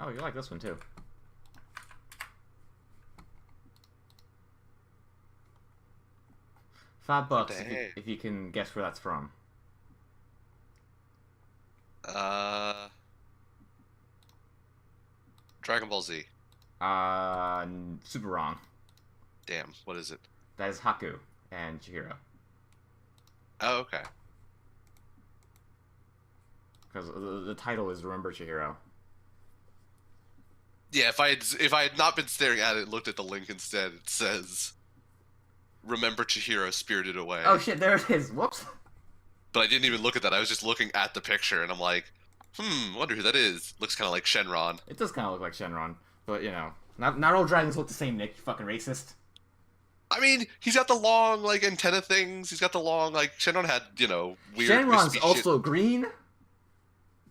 Oh, you like this one too. $5 if you can guess where that's from. Dragon Ball Z. Super wrong. Damn, what is it? That is Haku and Chihiro. Oh, okay. Because the title is Remember Chihiro. Yeah, if I had not been staring at it and looked at the link instead, it says Remember Chihiro Spirited Away. Oh shit, there it is. Whoops. But I didn't even look at that. I was just looking at the picture, and I'm like, wonder who that is. Looks kind of like Shenron. It does kind of look like Shenron, but you know, not all dragons look the same, Nick. You fucking racist. I mean, he's got the long, like, antenna things. He's got the long, like, Shenron had, you know, weird... Shenron's also green?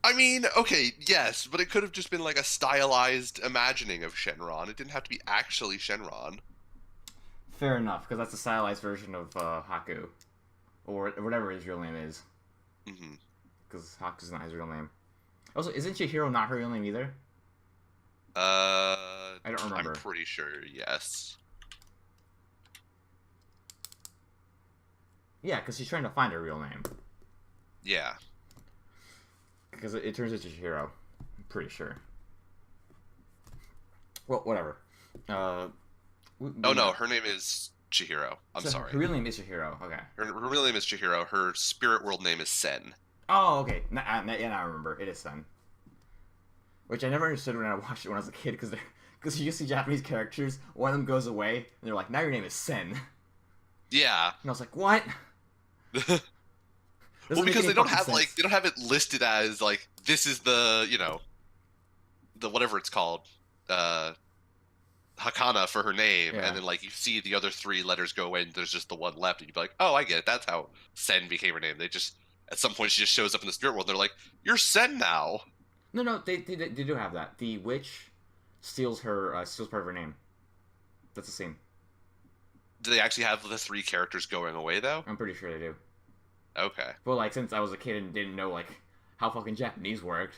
I mean, okay, yes, but it could have just been, like, a stylized imagining of Shenron. It didn't have to be actually Shenron. Fair enough, because that's a stylized version of Haku. Or whatever his real name is. Because Haku's not his real name. Also, isn't Chihiro not her real name either? I don't remember. I'm pretty sure, yes. Yeah, because she's trying to find her real name. Yeah. Because it turns into Chihiro. I'm pretty sure. Well, whatever. Oh no, her name is Chihiro. I'm sorry. Her real name is Chihiro. Okay. Her real name is Chihiro. Her spirit world name is Sen. Oh, okay. Now I remember. It is Sen. Which I never understood when I watched it when I was a kid, because you see Japanese characters, one of them goes away, and they're like, now your name is Sen. Yeah. And I was like, what? Well, because they don't have they don't have it listed as like this is the, you know, the whatever it's called, Hakana for her name, and then like you see the other 3 letters go away and there's just the one left, and you'd be like, oh, I get it. That's how Sen became her name. They just at some point she just shows up in the spirit world. And they're like, you're Sen now. No, they do have that. The witch steals part of her name. That's the scene. Do they actually have the 3 characters going away though? I'm pretty sure they do. Okay. Well, like, since I was a kid and didn't know like how fucking Japanese worked,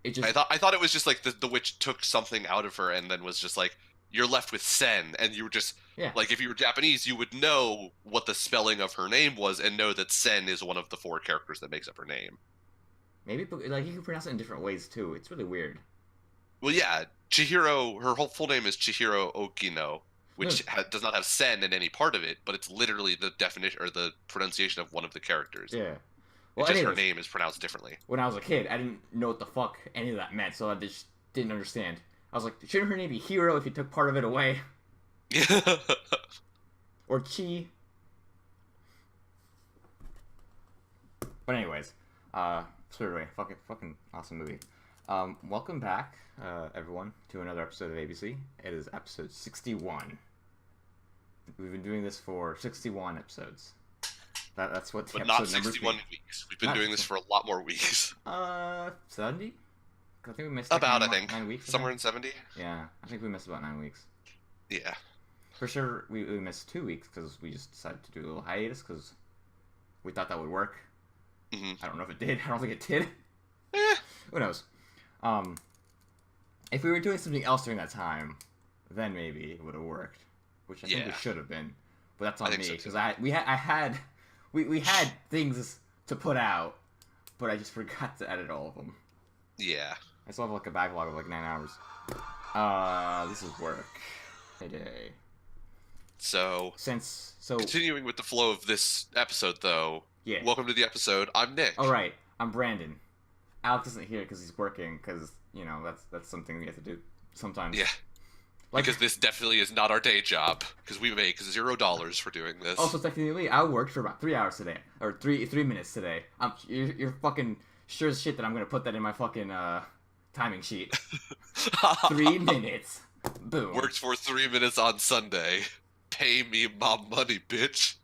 it just I thought it was just like the witch took something out of her and then was just like, you're left with Sen, and you were just like, if you were Japanese, you would know what the spelling of her name was and know that Sen is one of the 4 characters that makes up her name. Maybe, like, you can pronounce it in different ways too. It's really weird. Well, yeah, Chihiro, her whole full name is Chihiro Okino, which does not have Sen in any part of it, but it's literally the definition or the pronunciation of one of the characters. Yeah. Well, it's just her name is pronounced differently. When I was a kid, I didn't know what the fuck any of that meant, so I just didn't understand. I was like, shouldn't her name be Hero if you took part of it away? Or Chi. But anyways, Spirit Away, fucking awesome movie. Welcome back, everyone, to another episode of ABC. It is episode 61. We've been doing this for 61 episodes. That's what the but episode not 61 weeks. We've been doing this for a lot more weeks. 70? I think we missed about, like 9 weeks. Somewhere in 70? Yeah, I think we missed about 9 weeks. Yeah. For sure, we missed 2 weeks because we just decided to do a little hiatus because we thought that would work. I don't know if it did. I don't think it did. Who knows? If we were doing something else during that time, then maybe it would have worked, which I think we should have been. But that's on me because we had things to put out, but I just forgot to edit all of them. Yeah. I still have like a backlog of like 9 hours. This is work. Hey. So So continuing with the flow of this episode, though. Yeah. Welcome to the episode. I'm Nick. All right. I'm Brandon. Alex isn't here because he's working. Because you know that's something we have to do sometimes. Yeah. Like, because this definitely is not our day job. Because we make $0 for doing this. Also, technically, I worked for about 3 hours today, or three minutes today. You're fucking sure as shit that I'm gonna put that in my fucking timing sheet. 3 minutes. Boom. Worked for 3 minutes on Sunday. Pay me my money, bitch.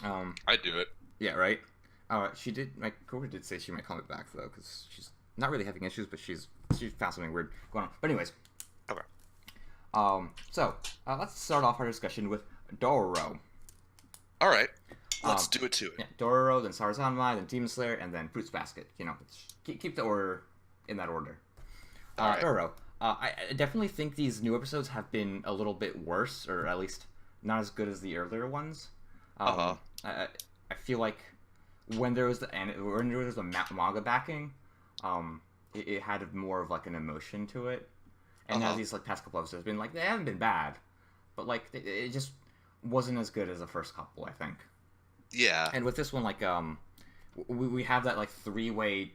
I do it. Yeah, right. My coworker did say she might call me back though, because she's not really having issues, but she found something weird going on. But anyways. Okay. So let's start off our discussion with Dororo. All right. Let's do it to it. Yeah, Dororo, then Sarazanmai, then Demon Slayer, and then Fruits Basket. You know, keep the order in that order. All right. Doro. I definitely think these new episodes have been a little bit worse, or at least not as good as the earlier ones. I feel like when there was the manga backing, it had more of like an emotion to it. And now these like past couple episodes have been like, they haven't been bad, but like it just wasn't as good as the first couple, I think. Yeah. And with this one, like we have that like 3-way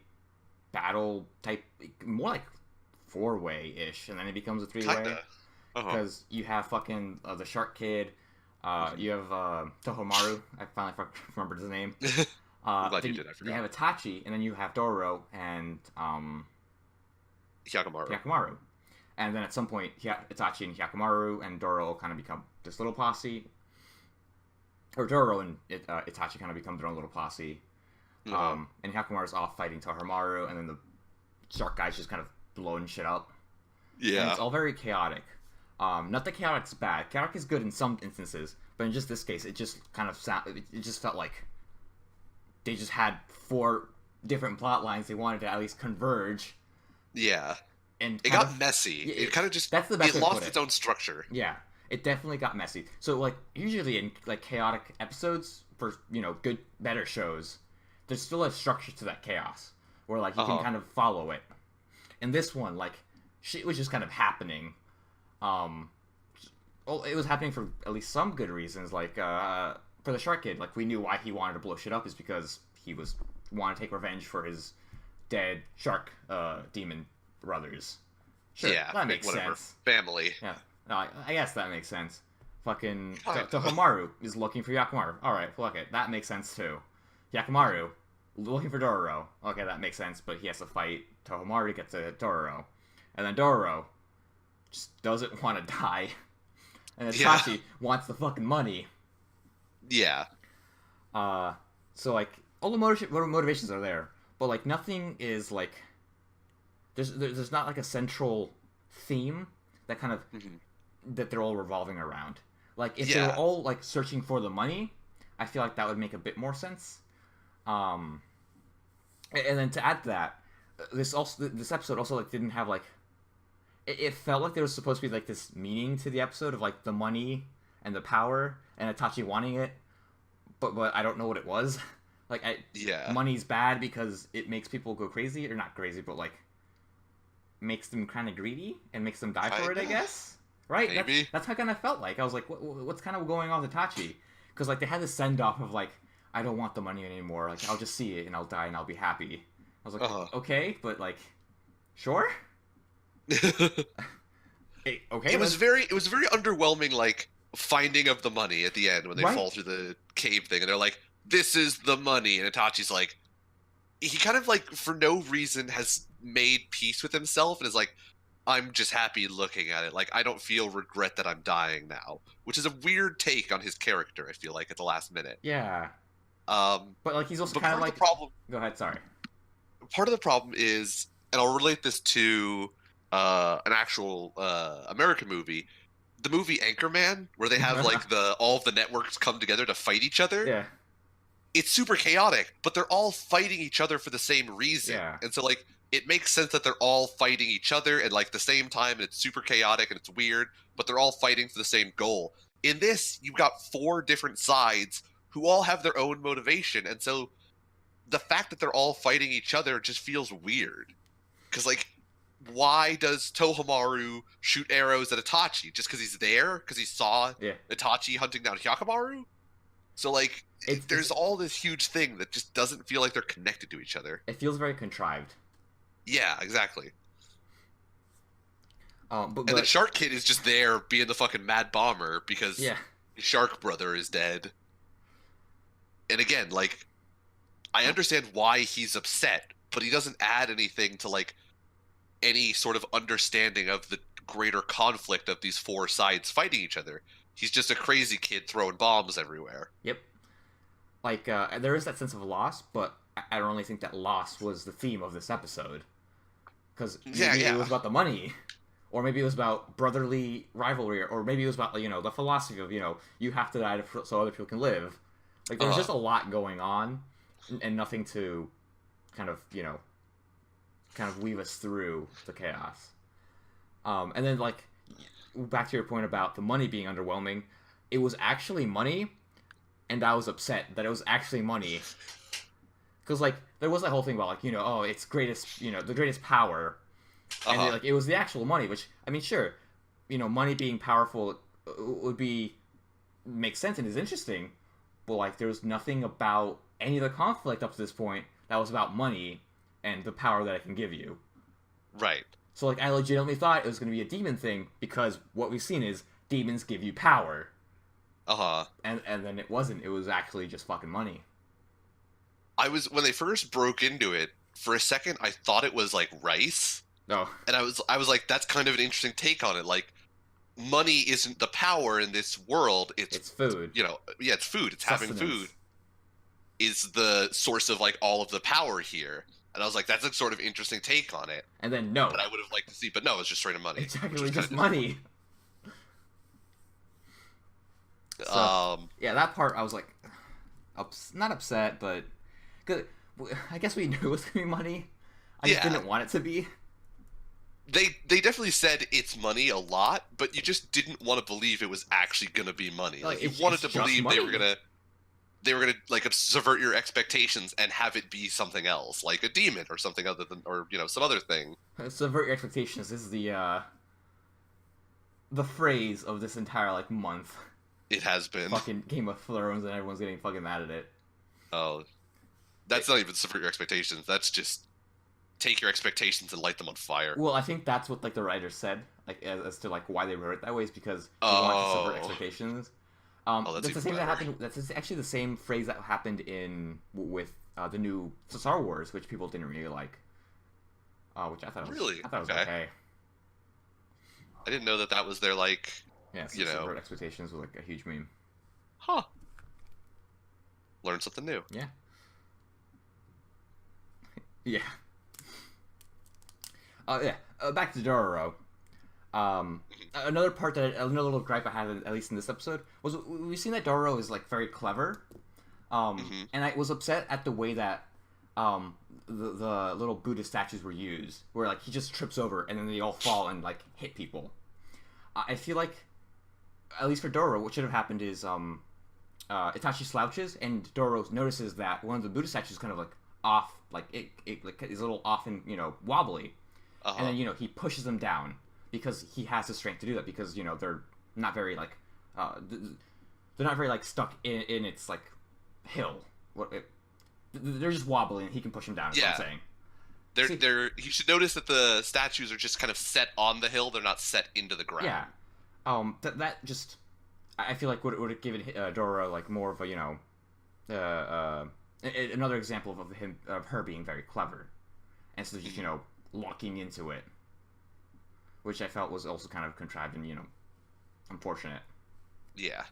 battle type, more like 4-way ish, and then it becomes a 3-way because you have fucking the Shark Kid. You have Tohomaru. I finally remembered his name. I'm glad you did. I forgot. You have Itachi, and then you have Doro and Hyakumaru. And then at some point, Itachi and Hyakumaru and Doro will kind of become this little posse. Or Doro and Itachi kind of become their own little posse. And Hyakumaru's off fighting Tohomaru, and then the Shark guy's just kind of blowing shit up. Yeah. And it's all very chaotic. Not that chaotic's bad. Chaotic is good in some instances, but in just this case, it just kind of it just felt like they just had 4 different plot lines they wanted to at least converge. Yeah. And it got messy. It kind of just it lost its own structure. Yeah. It definitely got messy. So like usually in like chaotic episodes for, good better shows, there's still a structure to that chaos where like you can kind of follow it. In this one, like shit was just kind of happening. It was happening for at least some good reasons. Like for the Shark Kid, like we knew why he wanted to blow shit up is because he wanted to take revenge for his dead shark demon brothers. Sure, yeah, that makes sense. Family. Yeah, no, I guess that makes sense. Fucking Tohomaru is looking for Hyakumaru. All right, fuck it, that makes sense too. Hyakumaru looking for Dororo. Okay, that makes sense, but he has to fight Tohomaru to get to Dororo, and then Dororo just doesn't want to die, and then Itachi wants the fucking money. Yeah. So like all the motivations are there, but like nothing is like there's not like a central theme that kind of that they're all revolving around. Like if they were all like searching for the money, I feel like that would make a bit more sense. And then to add to that, this episode also like didn't have like it felt like there was supposed to be like this meaning to the episode of like the money and the power and Itachi wanting it, but I don't know what it was. Like money's bad because it makes people go crazy, or not crazy, but like makes them kind of greedy and makes them die for it, I guess. Right? Maybe. That's how I kind of felt like. I was like, what's kind of going on with Itachi? Because like they had this send off of like, I don't want the money anymore. Like I'll just see it and I'll die and I'll be happy. I was like, okay, but like, sure. Hey, okay. It was very underwhelming. Like finding of the money at the end when they fall through the cave thing, and they're like, "This is the money," and Itachi's like, he kind of like for no reason has made peace with himself and is like, I'm just happy looking at it. Like I don't feel regret that I'm dying now, which is a weird take on his character. I feel like at the last minute. Yeah. But like he's also kind of like. Problem, go ahead. Sorry. Part of the problem is, and I'll relate this to an actual American movie, the movie Anchorman, where they have like all of the networks come together to fight each other. Yeah. It's super chaotic, but they're all fighting each other for the same reason. Yeah. And so like it makes sense that they're all fighting each other at like the same time, and it's super chaotic and it's weird, but they're all fighting for the same goal. In this, you've got 4 different sides who all have their own motivation, and so the fact that they're all fighting each other just feels weird. Because like, why does Tohomaru shoot arrows at Itachi? Just because he's there? Because he saw Itachi hunting down Hyakumaru? So like, there's all this huge thing that just doesn't feel like they're connected to each other. It feels very contrived. Yeah, exactly. But the Shark Kid is just there being the fucking mad bomber because his Shark brother is dead. And again, like, I understand why he's upset, but he doesn't add anything to like any sort of understanding of the greater conflict of these 4 sides fighting each other. He's just a crazy kid throwing bombs everywhere. Yep. Like, there is that sense of loss, but I don't really think that loss was the theme of this episode. Because maybe it was about the money, or maybe it was about brotherly rivalry, or maybe it was about, the philosophy of, you have to die so other people can live. Like, there's just a lot going on, and nothing to kind of, kind of weave us through the chaos. And then, like, back to your point about the money being underwhelming, it was actually money, and I was upset that it was actually money. Because, like, there was that whole thing about, like, oh, it's greatest, the greatest power. And, it was the actual money, which, I mean, sure, money being powerful would make sense and is interesting, but, like, there was nothing about any of the conflict up to this point that was about money and the power that it can give you. Right. So, like, I legitimately thought it was going to be a demon thing, because what we've seen is demons give you power. And then it wasn't. It was actually just fucking money. When they first broke into it, for a second, I thought it was, like, rice. No. And I was like, that's kind of an interesting take on it. Like, money isn't the power in this world. It's food. It's food. It's having food is the source of, like, all of the power here. And I was like, that's a sort of interesting take on it. And then no. But I would have liked to see. But no, it's just straight up money. Exactly, just money. So, yeah, that part I was like, not upset, but cause I guess we knew it was gonna be money. I just didn't want it to be. They definitely said it's money a lot, but you just didn't want to believe it was actually gonna be money. Like you wanted to believe they were gonna like subvert your expectations and have it be something else, like a demon or something other than, or some other thing. Subvert your expectations is the phrase of this entire like month. It has been fucking Game of Thrones, and everyone's getting fucking mad at it. Oh, that's not even subvert your expectations. That's just take your expectations and light them on fire. Well, I think that's what like the writers said, like as to like why they wrote it that way, is because they wanted to subvert expectations. That's the same that happened. That's actually the same phrase that happened with the new Star Wars, which people didn't really like. Which I thought was okay. I didn't know that was their like. Yeah, so subvert expectations was like a huge meme. Huh. Learn something new. Yeah. Yeah. Back to Dororo. Another little gripe I had, at least in this episode, was we've seen that Dororo is like very clever. And I was upset at the way that the little Buddha statues were used, where like he just trips over and then they all fall and like hit people. I feel like, at least for Dororo, what should have happened is Itachi slouches and Dororo notices that one of the Buddha statues is kind of like off, like it like is a little off and wobbly, and then he pushes them down because he has the strength to do that, because they're not very like stuck in its like hill. They're just wobbly and he can push them down. Is what I'm saying. He should notice that the statues are just kind of set on the hill. They're not set into the ground. Yeah. That just, I feel like would have given Dororo like more of a another example of her being very clever, instead of just locking into it, which I felt was also kind of contrived and unfortunate. Yeah.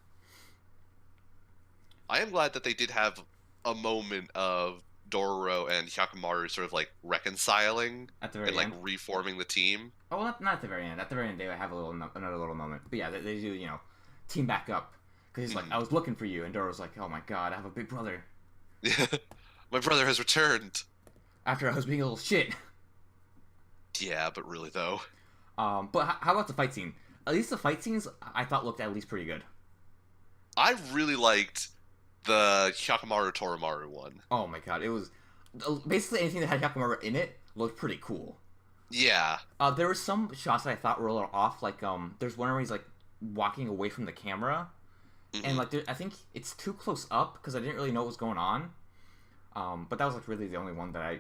I am glad that they did have a moment of Dororo and Hyakkimaru sort of like reconciling at the very and end. Like reforming the team. Oh, well, not at the very end. At the very end, they have another little moment. But yeah, they do team back up, because he's like, I was looking for you, and Dororo's like, oh my god, I have a big brother. Yeah, my brother has returned. After I was being a little shit. Yeah, but really though. But how about the fight scene? At least the fight scenes I thought looked at least pretty good. I really liked the Hyakkimaru Toromaru one. Oh my god, it was basically anything that had Hyakkimaru in it looked pretty cool. Yeah. There were some shots that I thought were a little off, like there's one where he's like walking away from the camera, and like I think it's too close up because I didn't really know what was going on. But that was like really the only one that I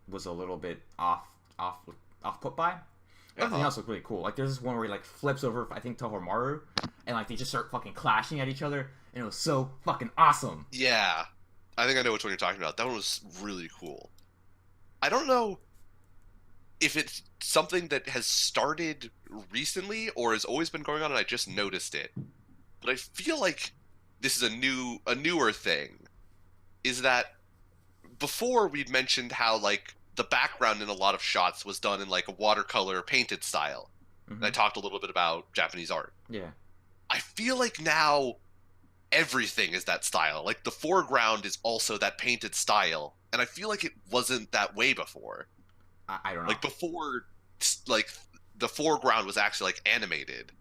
was a little bit off put by. Everything else looked really cool. Like there's this one where he like flips over, I think, Tohomaru, and like they just start fucking clashing at each other, and it was so fucking awesome. Yeah, I think I know which one you're talking about. That one was really cool. I don't know if it's something that has started recently or has always been going on and I just noticed it, but I feel like this is a newer thing. Is that before we'd mentioned how like the background in a lot of shots was done in like a watercolor painted style. And I talked a little bit about Japanese art. Yeah. I feel like now everything is that style. Like the foreground is also that painted style. And I feel like it wasn't that way before. I don't know. Like before, like the foreground was actually like animated,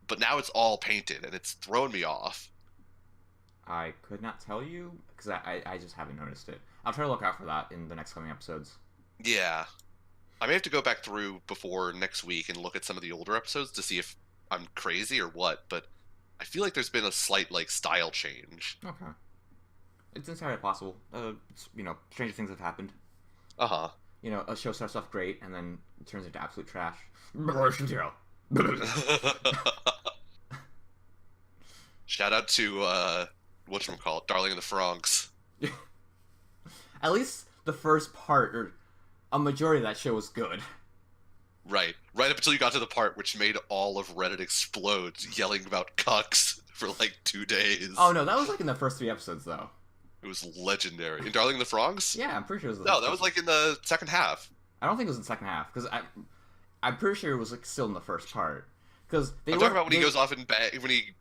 but now it's all painted, and it's thrown me off. I could not tell you because I just haven't noticed it. I'll try to look out for that in the next coming episodes. Yeah, I may have to go back through before next week and look at some of the older episodes to see if I'm crazy or what. But I feel like there's been a slight like style change. Okay, it's entirely possible. Stranger things have happened. Uh-huh. A show starts off great and then it turns into absolute trash. Shout out to whatchamacallit, Darling in the Franxx. At least the first part, or a majority of that show was good. Right up until you got to the part which made all of Reddit explode, yelling about cucks for like 2 days. Oh no, that was like in the first 3 episodes though. It was legendary. In Darling in the Franxx? Yeah, I'm pretty sure it was. No, that was like in the second half. I don't think it was in the second half because I'm pretty sure it was like still in the first part. Because I'm talking about when he goes off in bed, when he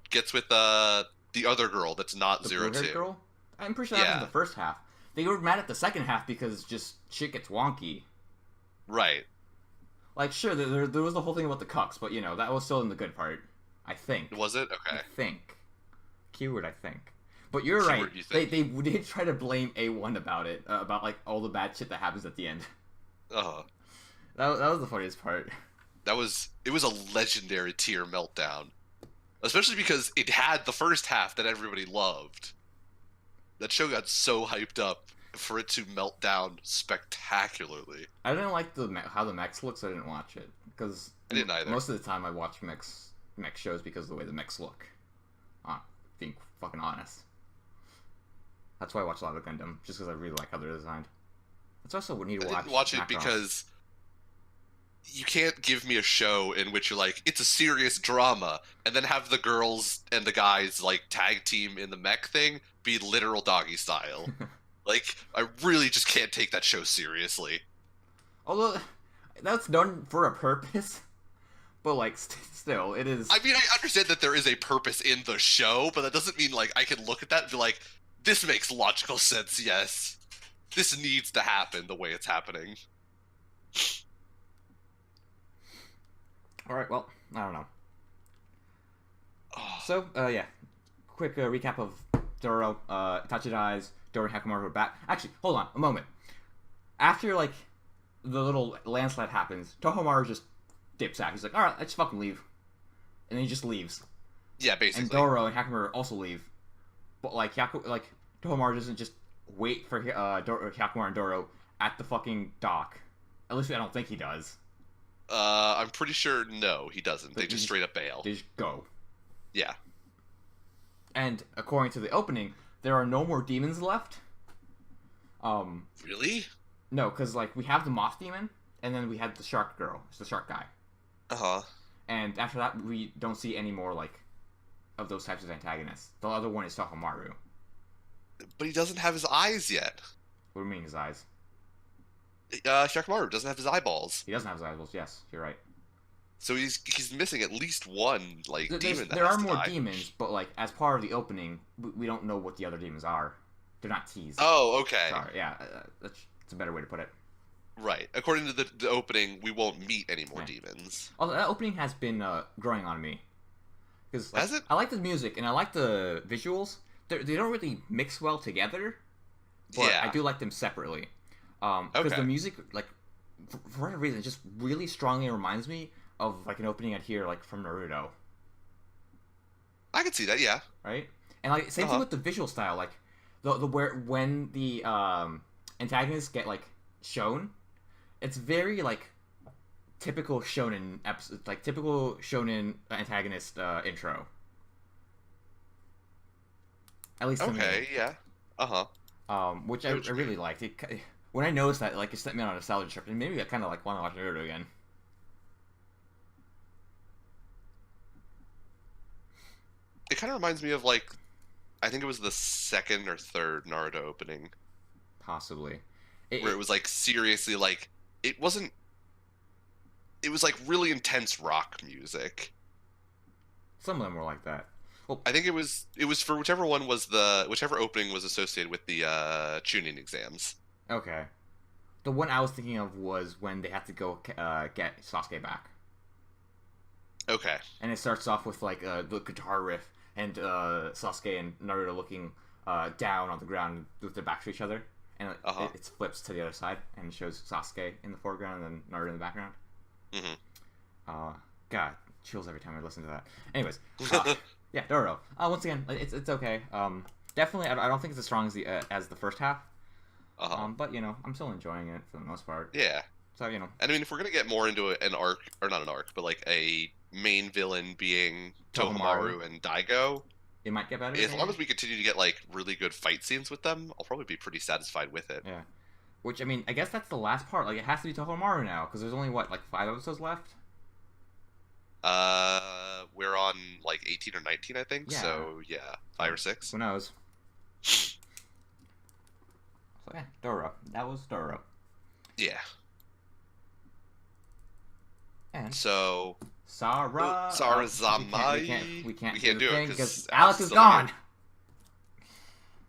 gets with the other girl that's not the 02. Girl. I'm pretty sure that was in the first half. They were mad at the second half because just shit gets wonky. Right. Like sure, there was the whole thing about the cucks, but that was still in the good part. I think. Was it? Okay. I think. Keyword, I think. But you're right. They did try to blame A1 about it, about like all the bad shit that happens at the end. Uh-huh. That was the funniest part. It was a legendary tier meltdown. Especially because it had the first half that everybody loved. That show got so hyped up for it to melt down spectacularly. I didn't like how the mechs look, so I didn't watch it. Because I didn't either. Most of the time I watch mech shows because of the way the mechs look. Being fucking honest. That's why I watch a lot of Gundam, just because I really like how they're designed. That's also what I need to watch. I didn't watch it because you can't give me a show in which you're like, it's a serious drama, and then have the girls and the guys like tag team in the mech thing be literal doggy style. Like, I really just can't take that show seriously. Although, that's done for a purpose. But, like, still, it is... I mean, I understand that there is a purpose in the show, but that doesn't mean, like, I can look at that and be like, this makes logical sense, yes. This needs to happen the way it's happening. Alright, well, I don't know. So, yeah. Quick recap of Doro. Itachi dies. Doro and Hyakkimaru are back. Actually, hold on, a moment. After, like, the little landslide happens, Tohomaru just dips out. He's like, alright, let's fucking leave. And then he just leaves. Yeah, basically. And Doro and Hyakkimaru also leave. But, like, Tohomaru doesn't just wait for Hyakkimaru and Doro at the fucking dock. At least I don't think he does. I'm pretty sure no, he doesn't. They just straight up bail. They just go. Yeah. And according to the opening, there are no more demons left. Really? No, because, like, we have the moth demon, and then we had the shark girl. It's the shark guy. Uh-huh. And after that, we don't see any more, like, of those types of antagonists. The other one is Tohomaru. But he doesn't have his eyes yet. What do you mean his eyes? Hyakkimaru doesn't have his eyeballs. He doesn't have his eyeballs, yes, you're right. So he's missing at least one, like, demon that there has are to more die. demons, but, like, as part of the opening, we don't know what the other demons are. They're not teased. Oh, okay. Sorry, yeah, that's a better way to put it. Right. According to the opening, we won't meet any more demons. Although that opening has been growing on me. Because has it? I like the music and I like the visuals. They don't really mix well together, but yeah. I do like them separately. Because the music, like, for whatever reason, just really strongly reminds me of, like, an opening I'd hear, like, from Naruto. I can see that, yeah. Right? And, like, same thing with the visual style. Like, when the antagonists get, like, shown, it's very, like, typical shonen episode, like, typical shonen antagonist intro. At least to me. Okay, yeah. Which I really liked. When I noticed that, like, it sent me on a nostalgia trip, and maybe I kind of, like, want to watch Naruto again. It kind of reminds me of, like, I think it was the second or third Naruto opening. Possibly. Where it was, like, seriously, like, it wasn't... It was, like, really intense rock music. Some of them were like that. Well, I think it was for whichever opening was associated with the Chunin exams. Okay. The one I was thinking of was when they have to go get Sasuke back. Okay. And it starts off with like the guitar riff and Sasuke and Naruto looking down on the ground with their backs to each other, and it flips to the other side and shows Sasuke in the foreground and then Naruto in the background. God, chills every time I listen to that. Anyways, yeah, Naruto. Once again, it's okay. Definitely, I don't think it's as strong as the first half. But you know, I'm still enjoying it for the most part. Yeah. So you know, and I mean, if we're gonna get more into an arc, or not an arc, but like a main villain being Tohomaru and Daigo, it might get better. As long as we continue to get like really good fight scenes with them, I'll probably be pretty satisfied with it. Yeah. Which I mean, I guess that's the last part. Like, it has to be Tohomaru now because there's only what, like 5 episodes left. We're on like 18 or 19, I think. Yeah. So yeah, 5 or 6. Who knows? So yeah, Doro. That was Doro. Yeah. And so Sarah. Sarazanmai. We can't do it because Alex is gone. Here.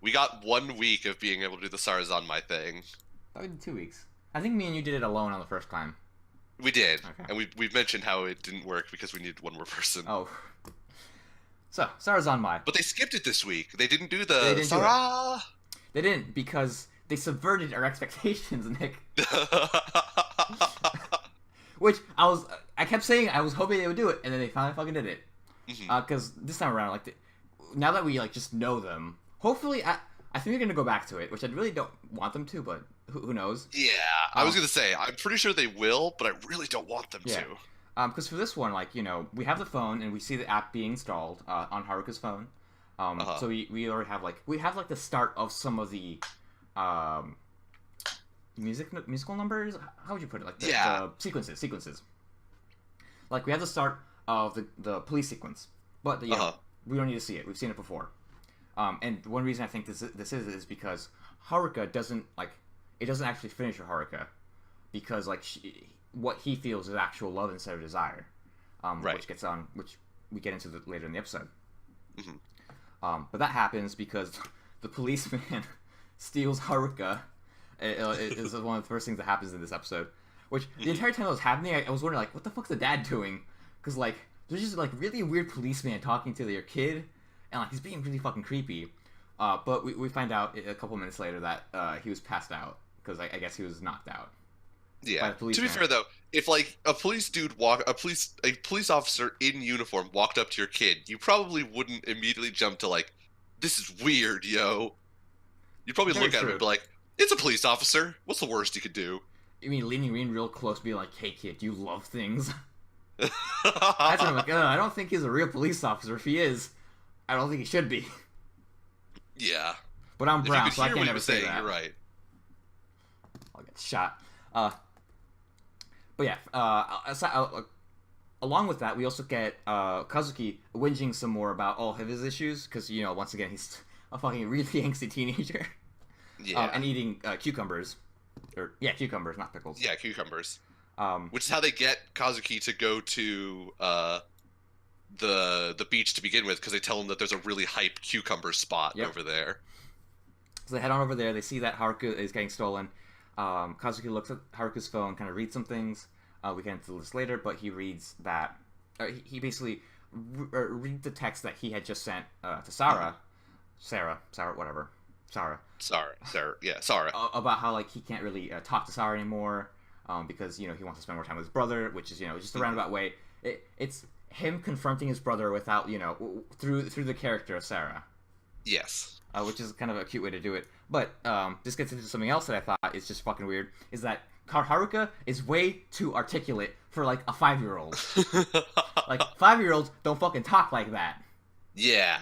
We got 1 week of being able to do the Sarazanmai thing. That would be 2 weeks. I think me and you did it alone on the first time. We did, okay. And we've mentioned how it didn't work because we needed one more person. Oh. So, Sarazanmai. But they skipped it this week. They didn't do the Sarah. They didn't because they subverted our expectations, Nick. Which I kept saying I was hoping they would do it, and then they finally fucking did it. Because this time around, like, now that we like just know them, hopefully I think they're gonna go back to it, which I really don't want them to, but who knows? Yeah, I was gonna say I'm pretty sure they will, but I really don't want them to. Because for this one, like, you know, we have the phone and we see the app being installed on Haruka's phone. So we already have like the start of some of the musical numbers. How would you put it? Like the sequences. Like, we have the start of the police sequence, but you know, we don't need to see it. We've seen it before. And one reason I think this is because Haruka doesn't actually finish with Haruka, because like what he feels is actual love instead of desire, which we get into later in the episode. But that happens because the policeman steals Haruka. It is one of the first things that happens in this episode. Which the entire time that was happening, I was wondering, like, what the fuck's the dad doing? Because like there's just like really weird policeman talking to their kid, and like he's being really fucking creepy. But we find out a couple minutes later that he was passed out because I guess he was knocked out. Yeah. To be fair though, if like a police officer in uniform walked up to your kid, you probably wouldn't immediately jump to like, "This is weird, yo." You'd probably look at him and be like, "It's a police officer. What's the worst he could do?" You mean leaning in real close, being like, "Hey kid, do you love things?" That's when I'm like, I don't think he's a real police officer. If he is, I don't think he should be. Yeah. But I'm brown, so I can't ever say that. You're right. I'll get shot. But yeah, along with that, we also get Kazuki whinging some more about all of his issues, because, you know, once again, he's a fucking really angsty teenager. Yeah. And eating cucumbers. Cucumbers, not pickles. Yeah, cucumbers. Which is how they get Kazuki to go to the beach to begin with, because they tell him that there's a really hype cucumber spot over there. So they head on over there. They see that Haruka is getting stolen. Kazuki looks at Haruka's phone, kind of reads some things. We get into this later, but he reads that he basically reads the text that he had just sent to Sarah, whatever, Sarah, about how like he can't really talk to Sarah anymore because, you know, he wants to spend more time with his brother, which is, you know, just a roundabout way. It's him confronting his brother without, you know, through the character of Sarah. Yes. Which is kind of a cute way to do it. But this gets into something else that I thought is just fucking weird, is that Haruka is way too articulate for, like, a 5-year-old. Like, 5-year-olds don't fucking talk like that. Yeah.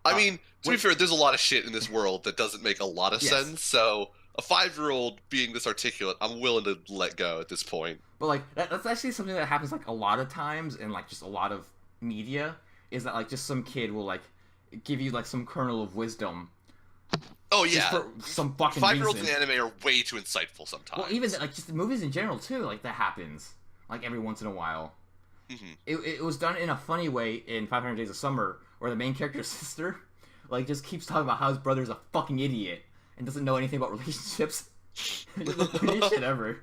I mean, to be fair, there's a lot of shit in this world that doesn't make a lot of sense, so a 5-year-old being this articulate, I'm willing to let go at this point. But, like, that's actually something that happens, like, a lot of times in, like, just a lot of media, is that, like, just some kid will, like, give you like some kernel of wisdom. Oh yeah, for some fucking 5-year-olds reason. in anime are way too insightful sometimes. Well, even like just the movies in general too, like that happens like every once in a while. It was done in a funny way in 500 Days of Summer, where the main character's sister like just keeps talking about how his brother's a fucking idiot and doesn't know anything about relationships. The funniest shit ever.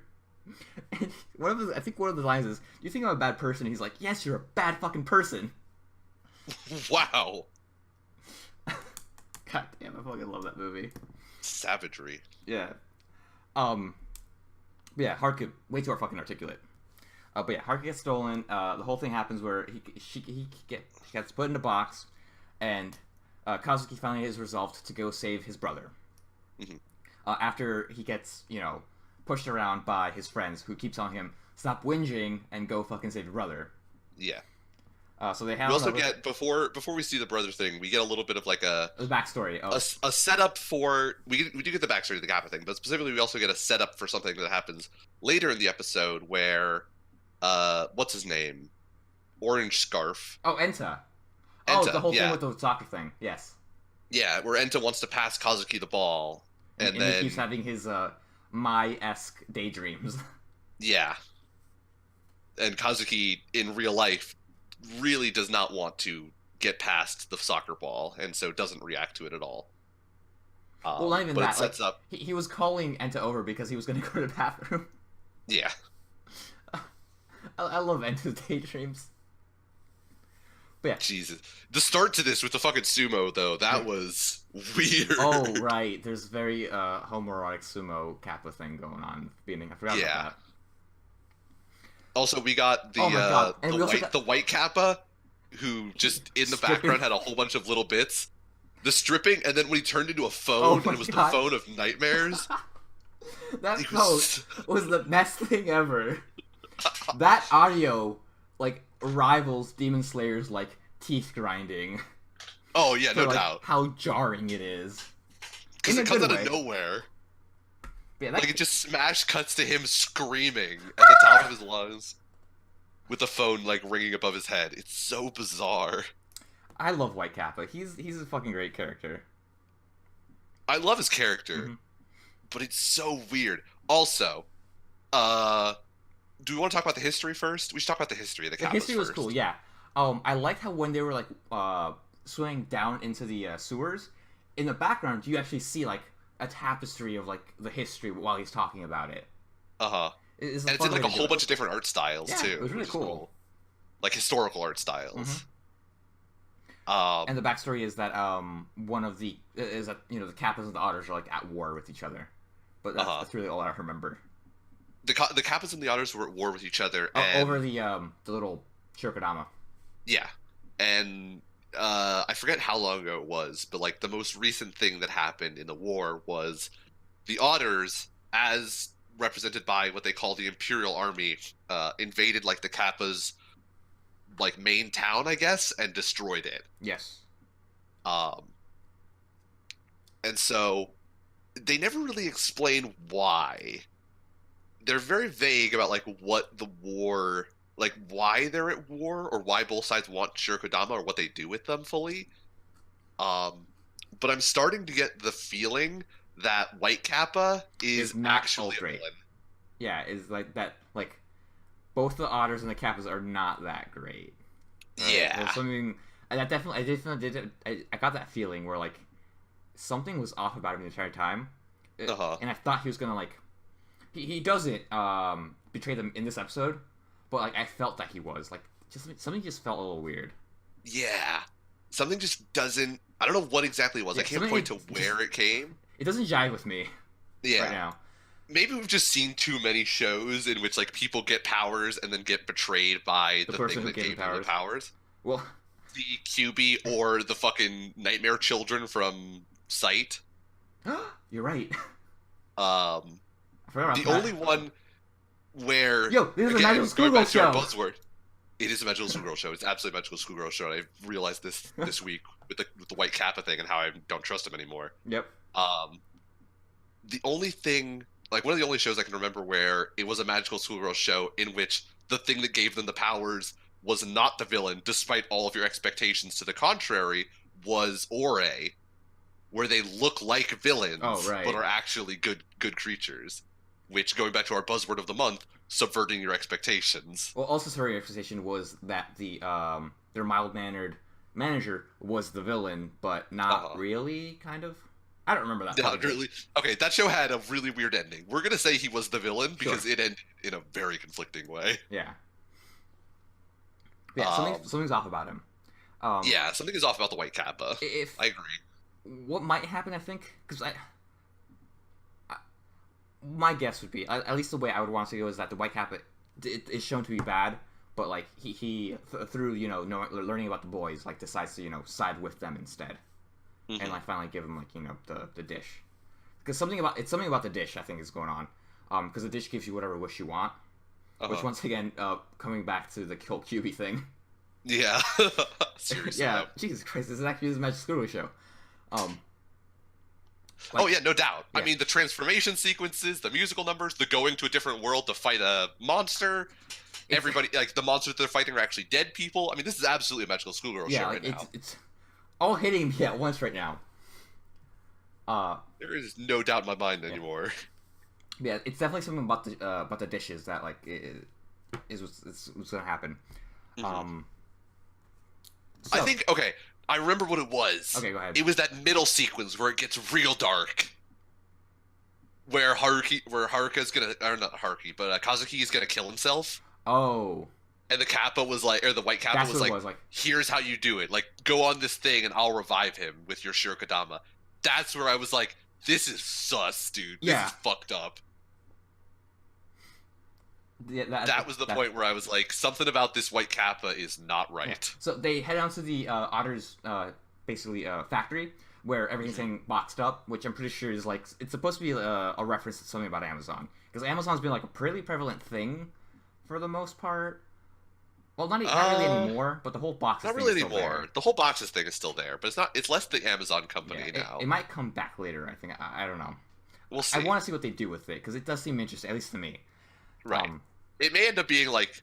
And I think one of the lines is, "Do you think I'm a bad person?" And he's like, "Yes, you're a bad fucking person." Wow. God damn, I fucking love that movie. Savagery. Yeah. Yeah, Haruka, way too fucking articulate. But yeah, Haruka gets stolen. The whole thing happens where he gets put in a box, and Kazuki finally is resolved to go save his brother. Mm-hmm. After he gets, pushed around by his friends who keep telling him, "Stop whinging and go fucking save your brother." Yeah. So they have. We also get before we see the brother thing, we get a little bit of like a backstory. A setup for we do get the backstory of the Kappa thing, but specifically we also get a setup for something that happens later in the episode where what's his name? Orange Scarf. Oh, Enta. Enta, the whole thing with the soccer thing. Yes. Yeah, where Enta wants to pass Kazuki the ball, and then he keeps having his Mai-esque daydreams. Yeah. And Kazuki in real life really does not want to get past the soccer ball, and so doesn't react to it at all. Well, not even but that. It sets up... he was calling Enta over because he was going to go to the bathroom. Yeah. I love Enta's daydreams. But yeah. Jesus. The start to this with the fucking sumo, though, that was weird. Oh, right. There's very homoerotic sumo Kappa thing going on at the beginning. I forgot about that. Also, we got the white Kappa, who just in the background had a whole bunch of little bits. The stripping, and then when he turned into a phone, and it was the phone of nightmares. That phone was the best thing ever. That audio, rivals Demon Slayer's, teeth grinding. Oh, yeah, no doubt. How jarring it is. Because it comes out of nowhere. Yeah, it just smash cuts to him screaming at the top of his lungs with the phone ringing above his head. It's so bizarre. I love White Kappa. He's a fucking great character. I love his character, but it's so weird. Also, do we want to talk about the history first? We should talk about the history of the Kappas. The history was cool, yeah. I liked how when they were swimming down into the sewers, in the background you actually see a tapestry of the history while he's talking about it. It's in a whole bunch of different art styles too. It was really cool. Historical art styles. And the backstory is that the Kappas and the Otters are at war with each other. But that's really all I remember. The Kappas and the Otters were at war with each other over the little Shirokadama. Yeah, and I forget how long ago it was, but the most recent thing that happened in the war was the Otters, as represented by what they call the Imperial Army, invaded the Kappas' main town, I guess, and destroyed it. Yes. And so they never really explain why. They're very vague about what the war, why they're at war or why both sides want Shirokadama or what they do with them fully. But I'm starting to get the feeling that White Kappa is actually a villain. Yeah, is that both the Otters and the Kappas are not that great. Right? Yeah. There's something I got that feeling where something was off about him the entire time. And I thought he was gonna he doesn't betray them in this episode, but I felt that he was something just felt a little weird. Yeah, something just doesn't. I don't know what exactly it was. I can't point to where it came. It doesn't jive with me. Yeah. Right now. Maybe we've just seen too many shows in which people get powers and then get betrayed by the thing that gave them the powers. Well, the QB or the fucking nightmare children from Sight. You're right. The only one where this is a Magical Schoolgirl show. Buzzword. It is a Magical Schoolgirl show. It's absolutely a Magical Schoolgirl show. And I realized this week with the White Kappa thing and how I don't trust him anymore. Yep. The only thing, one of the only shows I can remember where it was a Magical Schoolgirl show in which the thing that gave them the powers was not the villain, despite all of your expectations to the contrary, was Ore, where they look like villains, but are actually good creatures. Which, going back to our buzzword of the month, subverting your expectations. Well, also subverting your expectation was that their mild-mannered manager was the villain, but not really, kind of. I don't remember that. No, really. Okay, that show had a really weird ending. We're gonna say he was the villain because it ended in a very conflicting way. Yeah. Yeah, something's off about him. Yeah, something is off about the White Kappa. I agree. What might happen, I think, because my guess would be, at least the way I would want to go, is that the White Kappa is shown to be bad, but like he through learning about the boys, like decides to side with them instead, and like finally give them like the dish, because something about the dish I think is going on, because the dish gives you whatever wish you want, which once again coming back to the Kill QB thing. Yeah. Seriously. Yeah. Jesus Christ, this is actually Magic Schoolboy show. Oh yeah, no doubt. Yeah. I mean, the transformation sequences, the musical numbers, the going to a different world to fight a monster. Everybody, like the monsters they're fighting are actually dead people. I mean, this is absolutely a Magical Schoolgirl show right now. It's all hitting me at once right now. There is no doubt in my mind anymore. Yeah, it's definitely something about the dishes that like is what's gonna happen. So, I think I remember what it was. Okay, go ahead. It was that middle sequence where it gets real dark. Where Haruka's gonna, or not Haruki, but Kazuki is gonna kill himself. Oh. And the Kappa was like, or the White Kappa was like, here's how you do it. Like, go on this thing and I'll revive him with your Shirokadama. That's where I was like, this is sus, dude. This is fucked up. Yeah, that was the point where I was like, something about this White Kappa is not right. Yeah. So they head down to the Otter's basically factory where everything's getting boxed up, which I'm pretty sure is like, it's supposed to be a reference to something about Amazon, because Amazon's been like a pretty prevalent thing for the most part. Well, not really anymore, but the whole boxes not thing really is still anymore. There. The whole boxes thing is still there, but it's not. It's less the Amazon company now. It might come back later. I think. I don't know. We'll see. I want to see what they do with it because it does seem interesting, at least to me. Right. It may end up being like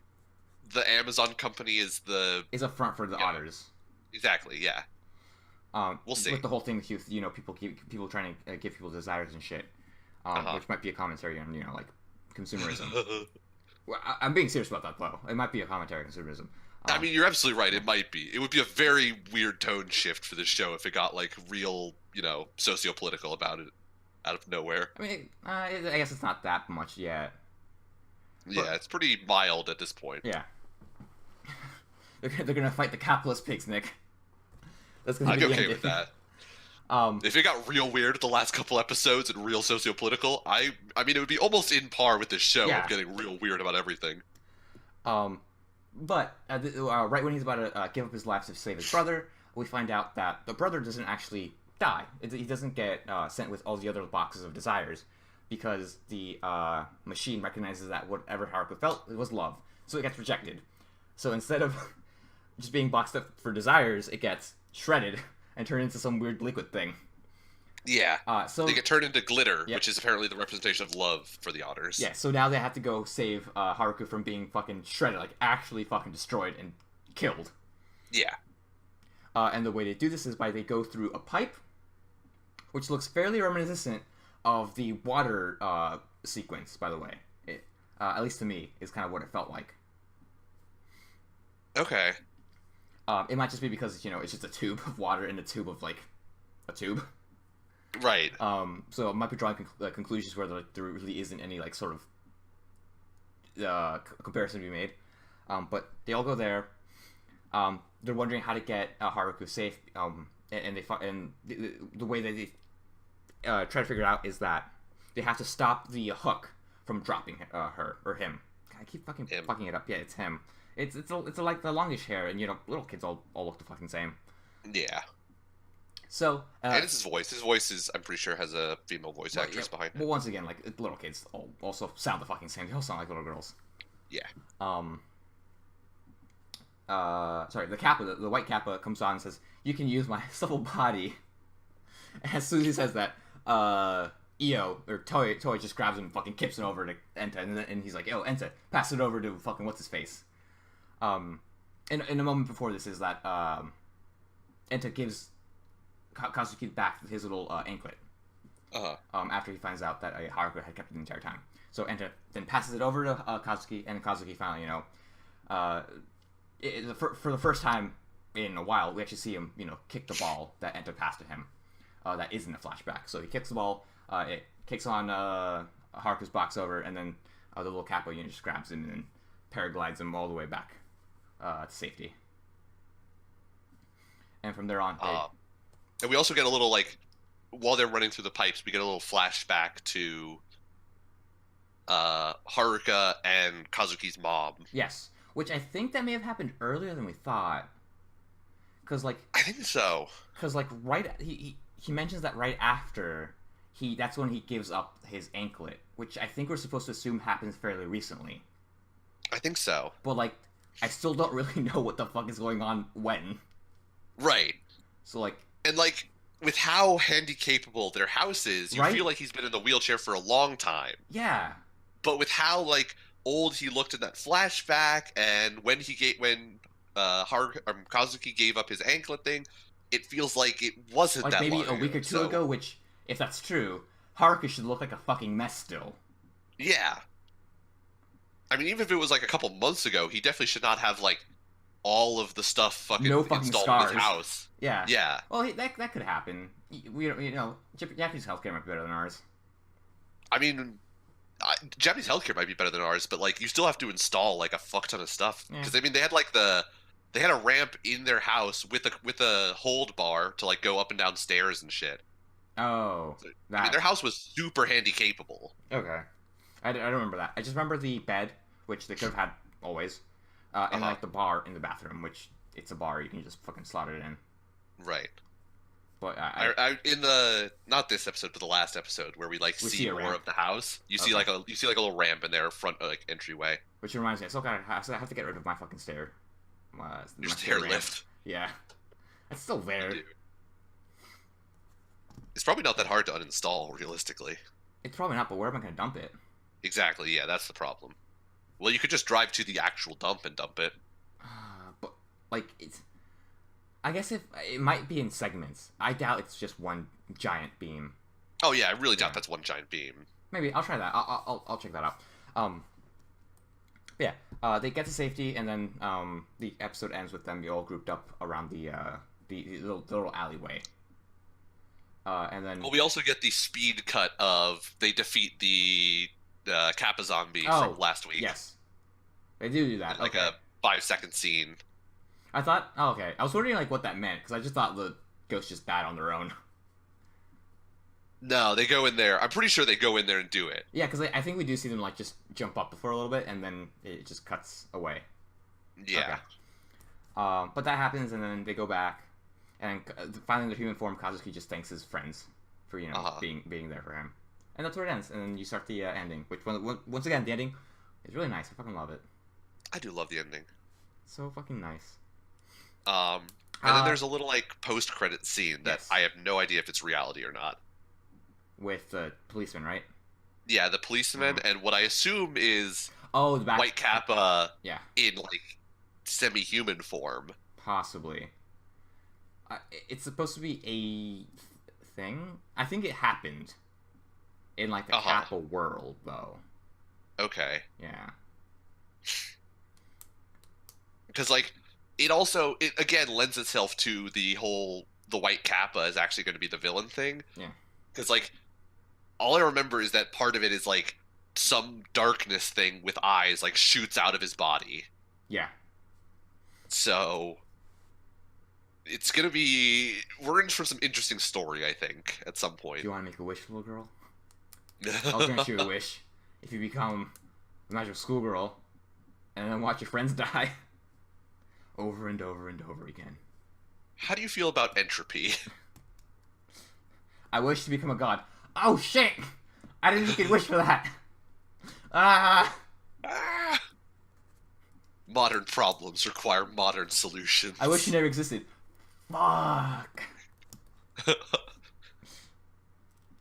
the Amazon company is a front for the Otters. Exactly. Yeah. We'll see. With the whole thing with people trying to give people desires and shit, which might be a commentary on like consumerism. Well, I'm being serious about that though. It might be a commentary on consumerism. I mean, you're absolutely right. It might be. It would be a very weird tone shift for this show if it got like real, socio-political about it out of nowhere. I mean, I guess it's not that much yet. Yeah, it's pretty mild at this point. Yeah. They're gonna fight the capitalist pigs, Nick. That's gonna be okay with that. If it got real weird at the last couple episodes and real socio-political, I mean, it would be almost in par with this show of getting real weird about everything. But right when he's about to give up his life to save his brother, we find out that the brother doesn't actually die. He doesn't get sent with all the other boxes of desires, because the machine recognizes that whatever Haruka felt, it was love. So it gets rejected. So instead of just being boxed up for desires, it gets shredded and turned into some weird liquid thing. Yeah. So they get turned into glitter, which is apparently the representation of love for the Otters. Yeah, so now they have to go save Haruka from being fucking shredded, like actually fucking destroyed and killed. Yeah. And the way they do this is they go through a pipe, which looks fairly reminiscent of the water sequence, by the way. At least to me, is kind of what it felt like. Okay. It might just be because, it's just a tube of water in a tube of, like, a tube. Right. So it might be drawing conclusions where there really isn't any, like, sort of comparison to be made. But they all go there. They're wondering how to get Haruka safe. And the way that they try to figure it out is that they have to stop the hook from dropping her or him. God, I keep fucking fucking it up. Yeah, it's him. It's like the longish hair, and little kids all look the fucking same. Yeah. So and it's his voice. His voice is, I'm pretty sure, has a female voice actress behind it. Well, once again, like little kids all also sound the fucking same. They all sound like little girls. Yeah. Sorry, the White Kappa comes on and says, "You can use my supple body." And as soon as he says that, Io or Toy just grabs him and fucking kips it over to Enta, and he's like, "Yo, Enta, pass it over to fucking what's his face." In a moment before this is that Enta gives Kazuki back his little anklet. After he finds out that Haruka had kept it the entire time. So Enta then passes it over to Kazuki, and Kazuki finally, for the first time in a while, we actually see him, kick the ball that Enta passed to him. that isn't a flashback. So he kicks the ball, it kicks on Haruka's box over, and then the little capo unit just grabs him and paraglides him all the way back to safety. And from there on, and we also get a little, like, while they're running through the pipes, we get a little flashback to Haruka and Kazuki's mom. Yes, which I think that may have happened earlier than we thought. Cause like I think so. Cause like he mentions that right after that's when he gives up his anklet, which I think we're supposed to assume happens fairly recently. I think so. But like, I still don't really know what the fuck is going on when. Right. So like, and like with how handy-capable their house is, you feel like he's been in the wheelchair for a long time. Yeah. But with how like old he looked in that flashback, and when Kazuki gave up his anklet thing, it feels like it wasn't like that maybe long a week ago, or two ago. Which, if that's true, Haruka should look like a fucking mess still. Yeah. I mean, even if it was like a couple months ago, he definitely should not have like all of the stuff fucking installed scars. in his house. Yeah. Yeah. Well, that could happen. Japanese healthcare might be better than ours. I mean, Japanese healthcare might be better than ours, but like you still have to install like a fuck ton of stuff because I mean they had like they had a ramp in their house with a hold bar to like go up and down stairs and shit. Oh, I mean their house was super handy capable. Okay, I don't remember that. I just remember the bed, which they could have had always, and like the bar in the bathroom, which it's a bar, you can just fucking slot it in. Right. But I in the not this episode, but the last episode where we see more of the house, you see like a little ramp in their front like entryway. Which reminds me, I have to get rid of my fucking stair. Your stair lift. Yeah, it's still there. It's probably not that hard to uninstall, realistically. It's probably not, but where am I going to dump it? Exactly. Yeah, that's the problem. Well, you could just drive to the actual dump and dump it. But like it's. I guess if it might be in segments. I doubt it's just one giant beam. Oh yeah, I really doubt that's one giant beam. Maybe I'll try that. I'll check that out. They get to safety, and then the episode ends with them all grouped up around the little alleyway. And then we also get the speed cut of they defeat the Kappa zombie from last week. Yes, they do that. Like a 5-second scene. I thought, okay. I was wondering like what that meant because I just thought the ghosts just died on their own. No, they go in there. I'm pretty sure they go in there and do it. Yeah, because I think we do see them like just jump up for a little bit and then it just cuts away. Yeah. Okay. But that happens and then they go back and finally in their human form, Kazuki just thanks his friends for being there for him, and that's where it ends. And then you start the ending, which once again the ending is really nice. I fucking love it. I do love the ending. So fucking nice. And then there's a little like post-credit scene that I have no idea if it's reality or not. With the policeman, right? Yeah, the policeman, and what I assume is the White Kappa. Yeah. In like semi-human form. Possibly. It's supposed to be a thing. I think it happened in like the Kappa world, though. Okay. Yeah. Because like. It again lends itself to the White Kappa is actually going to be the villain thing. Yeah. Because like, all I remember is that part of it is like some darkness thing with eyes like shoots out of his body. Yeah. So it's gonna be we're in for some interesting story, I think, at some point. Do you want to make a wish, little girl? I'll grant you a wish if you become a magical schoolgirl, and then watch your friends die. Over and over and over again. How do you feel about entropy? I wish to become a god. Oh shit! I didn't think you'd wish for that. Modern problems require modern solutions. I wish you never existed. Fuck.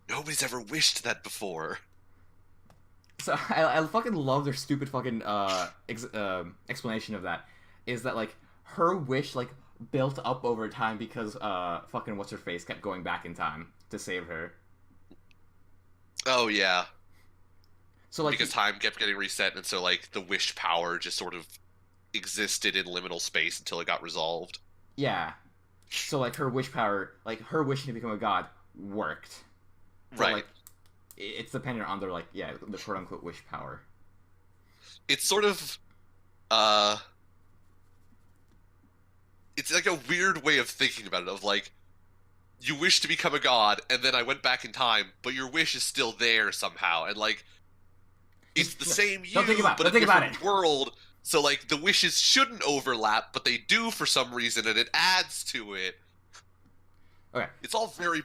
Nobody's ever wished that before. So I fucking love their stupid fucking explanation of that. Is that like her wish like built up over time because fucking what's her face kept going back in time to save her. Oh yeah. So like because time kept getting reset, and so like the wish power just sort of existed in liminal space until it got resolved. Yeah. So like her wish power, like her wishing to become a god, worked. But, right. like, it's dependent on their, like, the quote-unquote wish power. It's sort of, it's like a weird way of thinking about it, of like, you wish to become a god, and then I went back in time, but your wish is still there somehow, and like, it's the same you, but a different world. So like, the wishes shouldn't overlap, but they do for some reason, and it adds to it. Okay. It's all very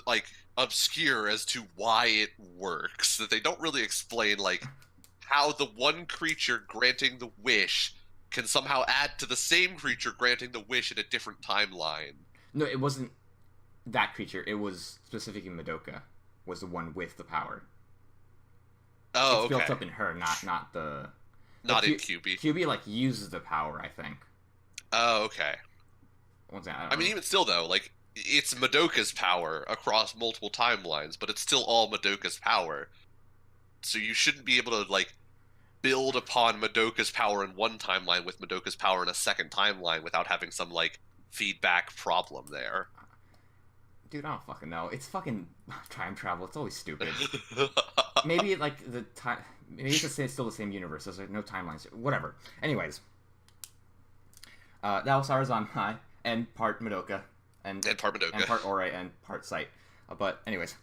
like obscure as to why it works. That they don't really explain like how the one creature granting the wish can somehow add to the same creature granting the wish in a different timeline. No, it wasn't that creature. It was specifically Madoka was the one with the power. Oh, it's built up in her, not the. Not in QB. QB like uses the power, I think. Oh, okay. I mean, even still though, like it's Madoka's power across multiple timelines, but it's still all Madoka's power. So you shouldn't be able to like build upon Madoka's power in one timeline with Madoka's power in a second timeline without having some like feedback problem there. Dude, I don't fucking know. It's fucking time travel. It's always stupid. Maybe like the time. Maybe it's still the same universe. There's like no timelines. Whatever. Anyways, that was Sarazanmai and part Madoka and part Madoka and part Ore and part Sight. But anyways,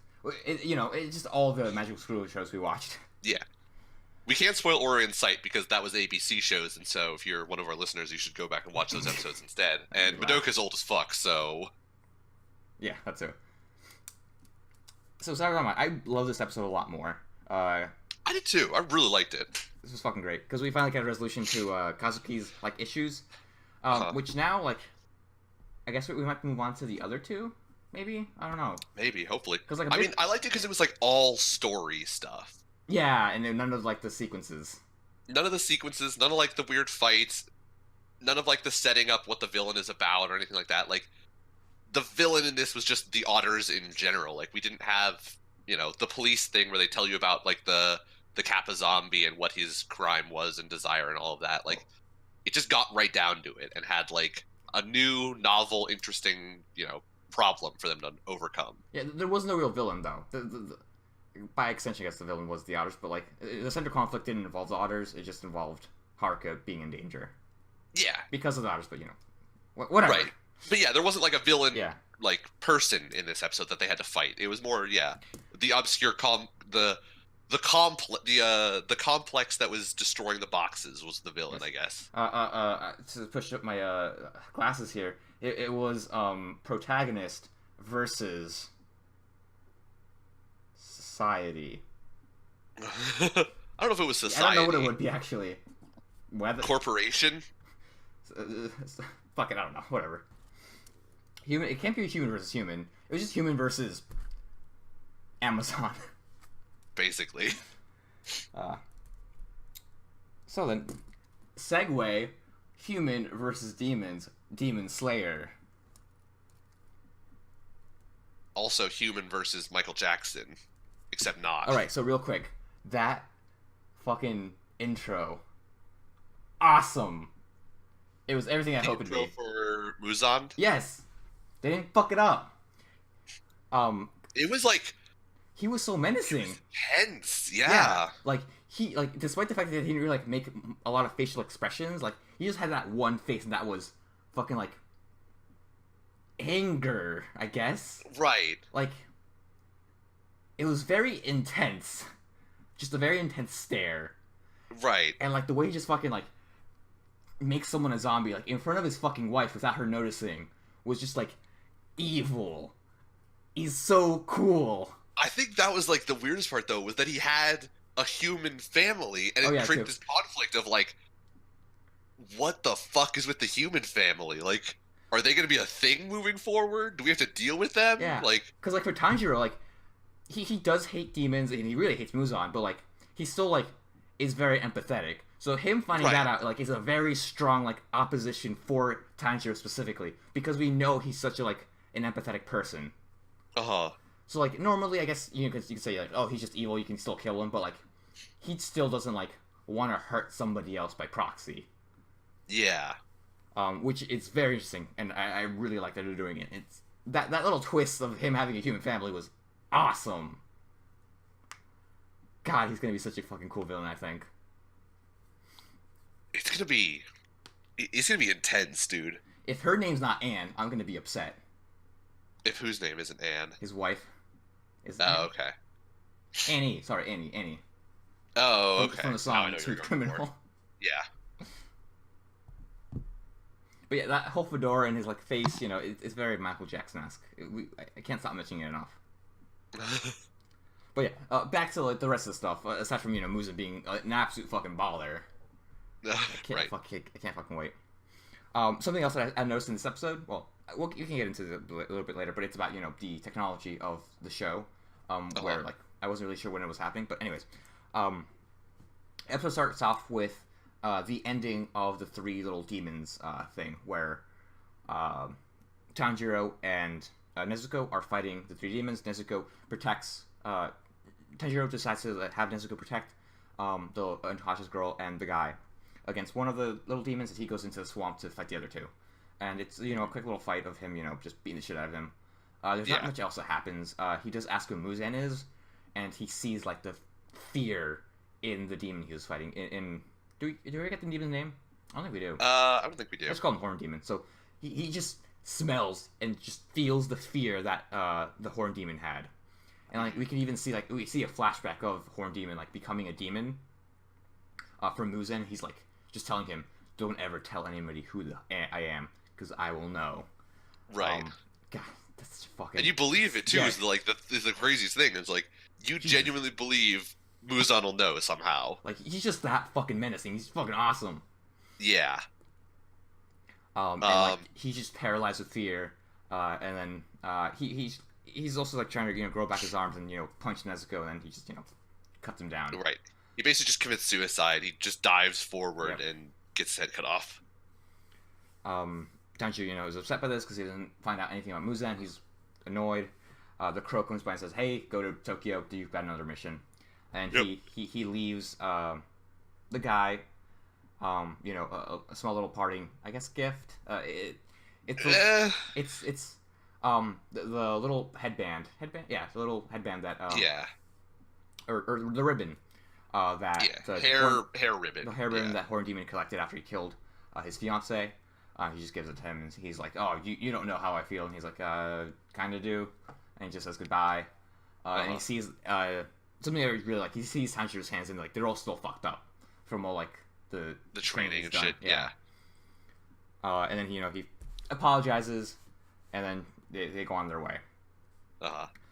it's just all the Magical School shows we watched. Yeah. We can't spoil Ore and Sight because that was ABC shows, and so if you're one of our listeners, you should go back and watch those episodes instead. And Madoka's old as fuck, so. Yeah, that's it. So Sarazanmai, I love this episode a lot more. I did too. I really liked it. This was fucking great because we finally got a resolution to Kazuki's like issues, which now like, I guess we might move on to the other two. Maybe, I don't know. Maybe, hopefully. Because like I mean, I liked it because it was like all story stuff. Yeah, and then none of like the sequences. None of the sequences. None of like the weird fights. None of like the setting up what the villain is about or anything like that. Like. The villain in this was just the otters in general. Like, we didn't have, the police thing where they tell you about, like, the Kappa zombie and what his crime was and desire and all of that. Like, it just got right down to it and had, like, a new, novel, interesting, problem for them to overcome. Yeah, there was no real villain, though. By extension, I guess the villain was the otters, but, like, the center conflict didn't involve the otters. It just involved Haruka being in danger. Yeah. Because of the otters, but, whatever. Right. But yeah, there wasn't like a villain like person in this episode that they had to fight. It was more the obscure the complex that was destroying the boxes was the villain, I guess. To push up my glasses here, it was protagonist versus society. I don't know if it was society. I don't know what it would be actually. Corporation. Fuck it, I don't know. Whatever. Human. It can't be human versus human. It was just human versus Amazon. Basically. So then, segue: human versus demons. Demon Slayer. Also, human versus Michael Jackson, except not. All right. So real quick, that fucking intro, awesome. It was everything I hoped it'd be. For Muzan? Yes. They didn't fuck it up. It was like... He was so menacing. Tense, yeah. Like, despite the fact that he didn't really, like, make a lot of facial expressions, like, he just had that one face, and that was fucking, like, anger, I guess? Right. Like, it was very intense. Just a very intense stare. Right. And, like, the way he just fucking, like, makes someone a zombie, like, in front of his fucking wife without her noticing was just, like, evil. He's so cool. I think that was, like, the weirdest part, though, was that he had a human family, and it created this conflict of, like, what the fuck is with the human family? Like, are they going to be a thing moving forward? Do we have to deal with them? Yeah. Like, because, like, for Tanjiro, like, he does hate demons, and he really hates Muzan, but, like, he still, like, is very empathetic. So him finding that out, like, is a very strong, like, opposition for Tanjiro specifically, because we know he's such a, like, an empathetic person. Uh-huh. So, like, normally, I guess, you can say, like, oh, he's just evil, you can still kill him, but, like, he still doesn't, like, want to hurt somebody else by proxy. Yeah. Which is very interesting, and I really like that they're doing it. It's that little twist of him having a human family was awesome. God, he's gonna be such a fucking cool villain, I think. It's gonna be intense, dude. If her name's not Anne, I'm gonna be upset. If whose name isn't Anne? His wife. Is Anne? Okay. Annie. Sorry, Annie. Oh, okay. From the song Smooth Criminal. Yeah. But yeah, that whole fedora and his like face, it's very Michael Jackson-esque. I can't stop mentioning it enough. But yeah, back to like the rest of the stuff. Aside from Muzan being an absolute fucking baller. I can't fucking wait. Something else that I noticed in this episode. Well, you can get into it a little bit later, but it's about the technology of the show. Where like I wasn't really sure when it was happening, but anyways, episode starts off with the ending of the three little demons thing, where Tanjiro and Nezuko are fighting the three demons. Nezuko protects. Tanjiro decides to have Nezuko protect the unconscious girl and the guy against one of the little demons, as he goes into the swamp to fight the other two. And it's a quick little fight of him just beating the shit out of him. There's not much else that happens. He does ask who Muzan is, and he sees like the fear in the demon he was fighting. Do we get the demon's name? I don't think we do. I don't think we do. Let's call him Horn Demon. So he just smells and just feels the fear that the Horn Demon had. And like we can even see we see a flashback of Horn Demon like becoming a demon from Muzan. He's like just telling him, "Don't ever tell anybody who I am, because I will know." Right. God, that's fucking. And you believe it too. Yeah. Is the craziest thing. It's like you genuinely believe Muzan will know somehow. Like he's just that fucking menacing. He's fucking awesome. Yeah. And like he's just paralyzed with fear. And then he's also like trying to grow back his arms and punch Nezuko, and then he just cuts him down. Right. He basically just commits suicide. He just dives forward and gets his head cut off. Tanjiro is upset by this because he doesn't find out anything about Muzan. He's annoyed. The crow comes by and says, "Hey, go to Tokyo. You've got another mission." And he leaves the guy a small little parting, I guess, gift. It's the little headband, the little headband that or the ribbon the hair ribbon, the hair ribbon that Horn Demon collected after he killed his fiance. He just gives it to him, and he's like, "Oh, you don't know how I feel," and he's like, "Kind of do," and he just says goodbye. And he sees something I really like. He sees Tanjiro's hands, and like they're all still fucked up from all like the training and shit. Yeah. And then he apologizes, and then they go on their way.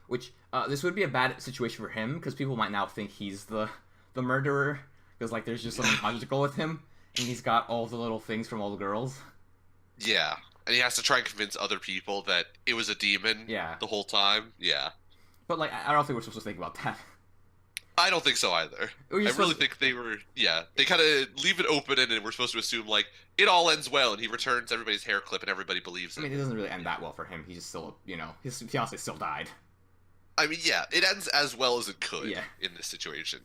Which this would be a bad situation for him, because people might now think he's the murderer, because like there's just something magical with him, and he's got all the little things from all the girls. Yeah, and he has to try and convince other people that it was a demon. The whole time. Yeah. But like I don't think we're supposed to think about that. I don't think so either. I really think they were, they kind of leave it open, and we're supposed to assume, like, it all ends well, and he returns everybody's hair clip, and everybody believes it. I mean, it doesn't really end that well for him. He's just still, his fiancé still died. I mean, yeah, it ends as well as it could in this situation.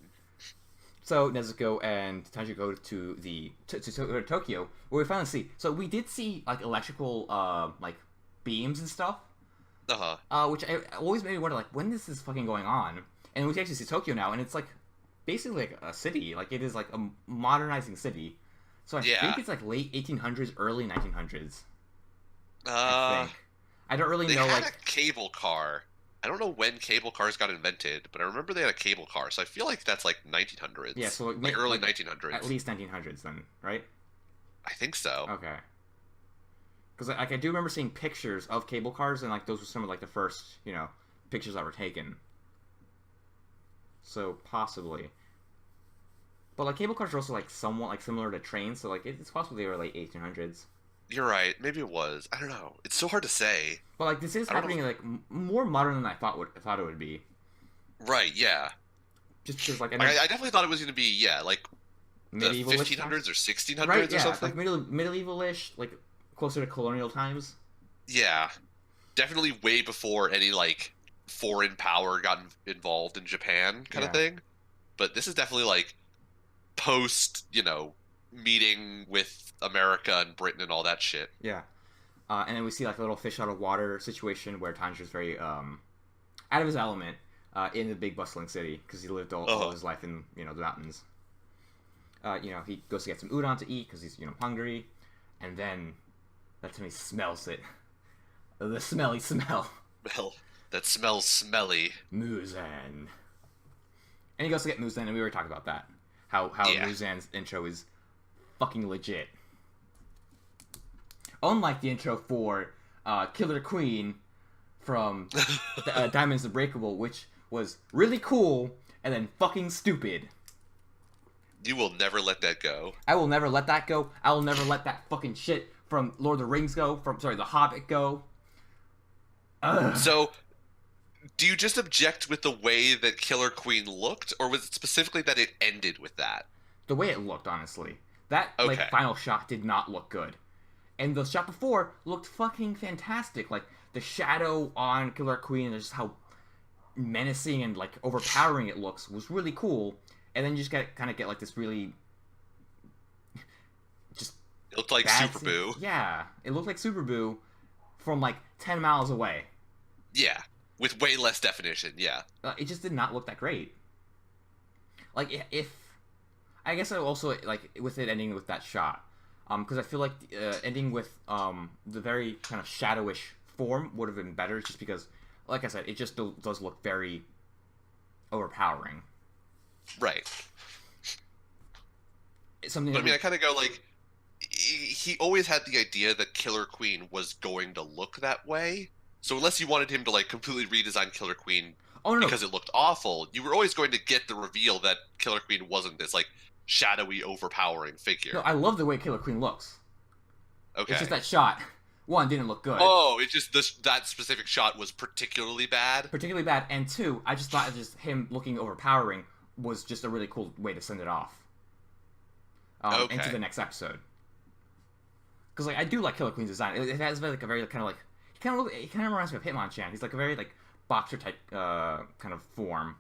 So, Nezuko and Tanjiro go to Tokyo, where we finally see. So, we did see, like, electrical, like, beams and stuff. Which always made me wonder, like, when is this fucking going on? And we can actually see Tokyo now, and it's like basically like a city. Like it is like a modernizing city. So I think it's like late 1800s, early 1900s. I think. I don't really know. They had a cable car. I don't know when cable cars got invented, but I remember they had a cable car. So I feel like that's like 1900s. Yeah, so like early 1900s. At least 1900s then, right? I think so. Okay. Because like I do remember seeing pictures of cable cars, and like those were some of like the first pictures that were taken. So possibly, but like cable cars are also like somewhat like similar to trains, so like it's possible they were like 1800s. You're right. Maybe it was. I don't know. It's so hard to say. But like this is happening like more modern than I thought it would be. Right. Yeah. Just because like I definitely thought it was going to be like the 1500s or 1600s right, or something. Like medievalish, like closer to colonial times. Yeah, definitely way before any like foreign power got involved in Japan kind of thing. But this is definitely like post, meeting with America and Britain and all that shit. Yeah. And then we see like a little fish out of water situation where Tanjiro's very out of his element in the big bustling city because he lived all his life in the mountains. He goes to get some udon to eat because he's hungry, and then that's when he smells it. The smelly smell. Well, that smells smelly. Muzan. And he goes to get Muzan, and we already talked about that. How Muzan's intro is fucking legit. Unlike the intro for Killer Queen from Diamonds Unbreakable, which was really cool and then fucking stupid. You will never let that go. I will never let that go. I will never let that fucking shit from Lord of the Rings go. The Hobbit go. Ugh. So, do you just object with the way that Killer Queen looked, or was it specifically that it ended with that? The way it looked, honestly. That final shot did not look good. And the shot before looked fucking fantastic. Like, the shadow on Killer Queen and just how menacing and, like, overpowering it looks was really cool. And then you just kind of get, like, this really... just... It looked like Super Boo. Yeah. It looked like Super Boo from, like, 10 miles away. Yeah. With way less definition, yeah. It just did not look that great. Like, if... I guess I also, like, with it ending with that shot. Because I feel like ending with the very kind of shadowish form would have been better, just because, like I said, it just does look very overpowering. Right. Something. But I mean, I kind of go like, he always had the idea that Killer Queen was going to look that way. So unless you wanted him to like completely redesign Killer Queen because it looked awful, you were always going to get the reveal that Killer Queen wasn't this like shadowy, overpowering figure. No, I love the way Killer Queen looks. Okay. It's just that shot. One, didn't look good. Oh, it's just that specific shot was particularly bad? Particularly bad. And two, I just thought just him looking overpowering was just a really cool way to send it off. Into the next episode. Because, like, I do like Killer Queen's design. It has like a very kind of like... He kind of reminds me of Hitmonchan. He's like a very, like, boxer-type kind of form.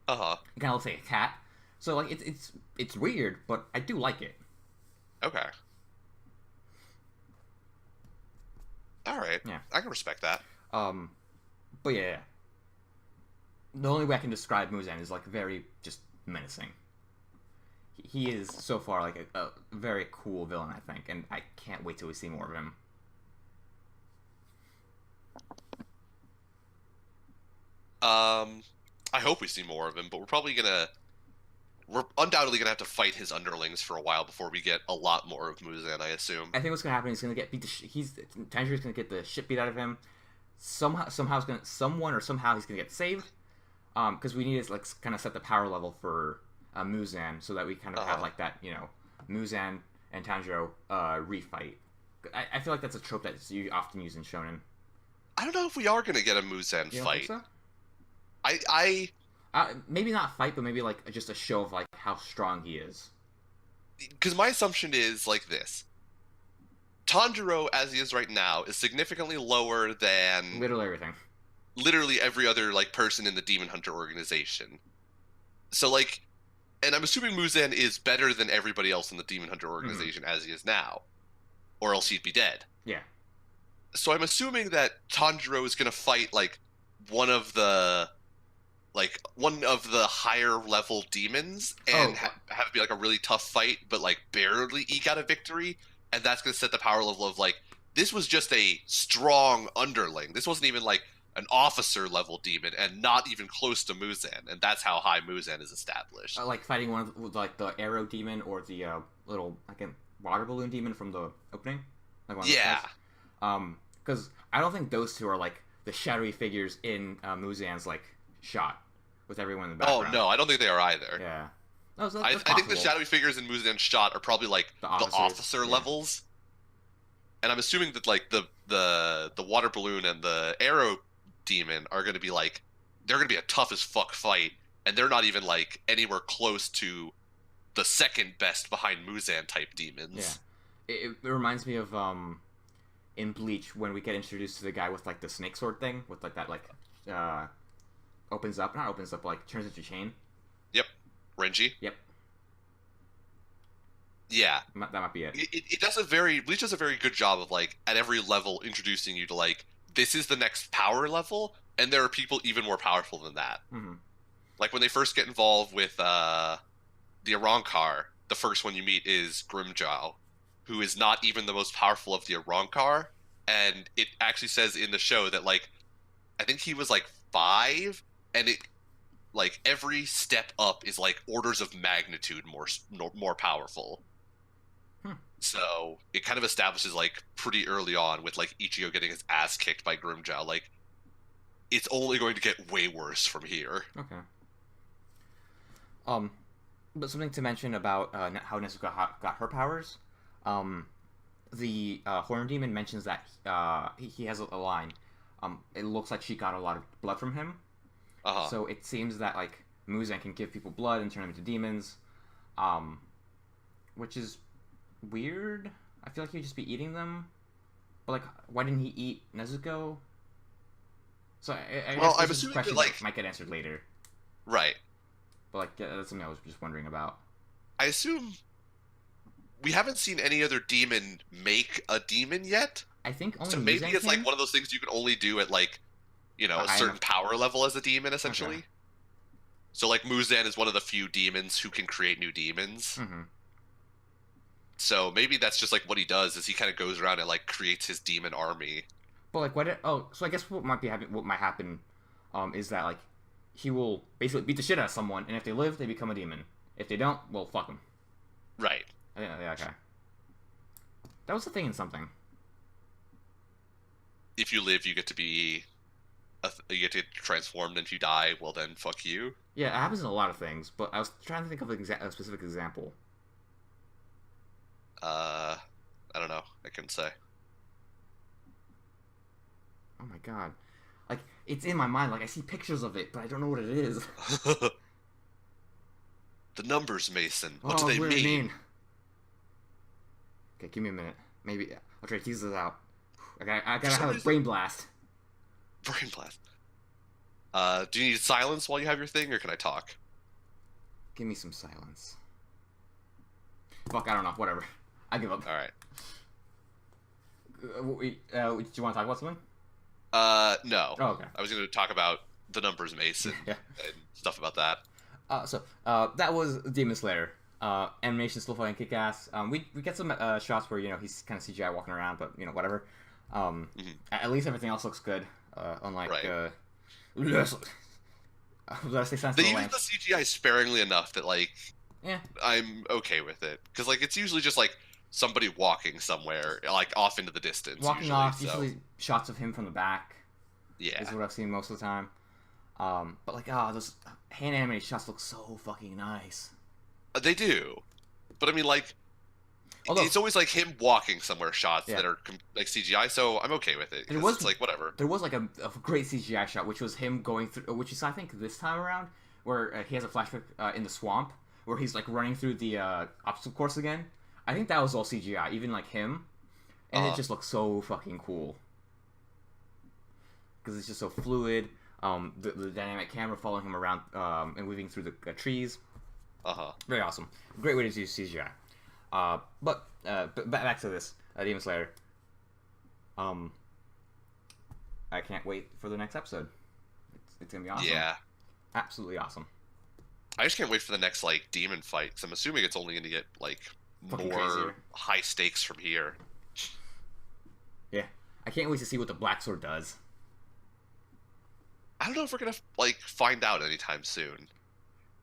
Uh-huh. He kind of looks like a cat. So, like, it's weird, but I do like it. Okay. All right. Yeah. I can respect that. But yeah. The only way I can describe Muzan is, like, very just menacing. He is, so far, like, a very cool villain, I think, and I can't wait till we see more of him. I hope we see more of him, but we're undoubtedly gonna have to fight his underlings for a while before we get a lot more of Muzan, I assume. I think what's gonna happen is he's gonna get beat. Tanjiro's gonna get the shit beat out of him. Somehow he's gonna get saved. Because we need to like kind of set the power level for Muzan so that we kind of have like that, Muzan and Tanjiro refight. I feel like that's a trope that's you often use in shonen. I don't know if we are gonna get a Muzan you fight. Don't think so? Maybe not fight, but maybe like just a show of like how strong he is. Because my assumption is like this: Tanjiro, as he is right now, is significantly lower than literally every other like person in the Demon Hunter organization. So like, and I'm assuming Muzan is better than everybody else in the Demon Hunter organization as he is now, or else he'd be dead. Yeah. So I'm assuming that Tanjiro is gonna fight like one of the higher level demons and have it be like a really tough fight, but like barely eke out a victory, and that's gonna set the power level of like this was just a strong underling. This wasn't even like an officer level demon, and not even close to Muzan, and that's how high Muzan is established. Like fighting one of like the arrow demon or the little water balloon demon from the opening. Like one of those because I don't think those two are like the shadowy figures in Muzan's like shot with everyone in the background. Oh no, I don't think they are either. Yeah, I think the shadowy figures in Muzan's shot are probably like the officer levels, and I'm assuming that like the water balloon and the arrow demon are going to be like, they're going to be a tough as fuck fight, and they're not even like anywhere close to the second best behind Muzan type demons. Yeah, it reminds me of in Bleach when we get introduced to the guy with like the snake sword thing with like that like turns into chain. Yep. Renji. Yep. Yeah. That might be it. It does Bleach does a very good job of like at every level introducing you to like this is the next power level, and there are people even more powerful than that. Mm-hmm. Like when they first get involved with the Arrancar, the first one you meet is Grimjow, who is not even the most powerful of the Arrancar, and it actually says in the show that like I think he was like 5, and it like every step up is like orders of magnitude more powerful. So it kind of establishes like pretty early on with like Ichigo getting his ass kicked by Grimjow, like it's only going to get way worse from here. Okay. But something to mention about how Nezuko got her powers. The Horn Demon mentions that he has a line. It looks like she got a lot of blood from him. So it seems that like Muzan can give people blood and turn them into demons, which is weird. I feel like he'd just be eating them. But like, why didn't he eat Nezuko? So I guess I'm this is a assuming question that, like, that might get answered later. Right. But like, that's something I was just wondering about. I assume we haven't seen any other demon make a demon yet. I think only so maybe Muzan it's can? like one of those things you can only do at like, you know, a certain power level as a demon, essentially. Okay. So like Muzan is one of the few demons who can create new demons. Mm-hmm. So maybe that's just like what he does is he kind of goes around and like creates his demon army. But like, so I guess what might happen, is that like he will basically beat the shit out of someone, and if they live, they become a demon. If they don't, well, fuck them. Right. Yeah, okay. That was the thing in something. If you live, you get to be, you get to get transformed, and if you die, well then, fuck you. Yeah, it happens in a lot of things, but I was trying to think of a specific example. I don't know. I couldn't say. Oh my god. Like, it's in my mind, like, I see pictures of it, but I don't know what it is. The numbers, Mason. What do they mean? Okay, give me a minute. Maybe, I'll try to tease this out. I gotta have a brain blast. Brain blast. Do you need silence while you have your thing, or can I talk? Give me some silence. Fuck, I don't know. Whatever. I give up. Alright. Do you want to talk about something? No. Oh, okay. I was going to talk about the numbers, Mason, Yeah. and stuff about that. That was Demon Slayer. Animation still fucking kick ass. We get some shots where, you know, he's kind of CGI walking around, but, you know, whatever. At least everything else looks good. Unlike, Right. did I say Silence of They the use Lambs? the CGI sparingly enough that, like, Yeah. I'm okay with it. Because, like, it's usually just, like, somebody walking somewhere, like, off into the distance. Walking off, usually shots of him from the back. Yeah. Is what I've seen most of the time. But, like, those hand animated shots look so fucking nice. They do. But, I mean, like, Although, it's always, like, him walking somewhere shots Yeah. that are, like, CGI, so I'm okay with it. It's, like, whatever. There was, like, a great CGI shot, which was him going through, which is, I think, this time around, where he has a flashback in the swamp, where he's, like, running through the obstacle course again. I think that was all CGI, even, like, him. And it just looks so fucking cool. Because it's just so fluid. The dynamic camera following him around and weaving through the trees. Very awesome. Great way to use CGI. But back to this Demon Slayer. I can't wait for the next episode. It's gonna be awesome. Yeah. Absolutely awesome. I just can't wait for the next, like, demon fight, because I'm assuming it's only going to get, like, Fucking more crazier. high stakes from here. Yeah. I can't wait to see what the Black Sword does. I don't know if we're going to, like, find out anytime soon.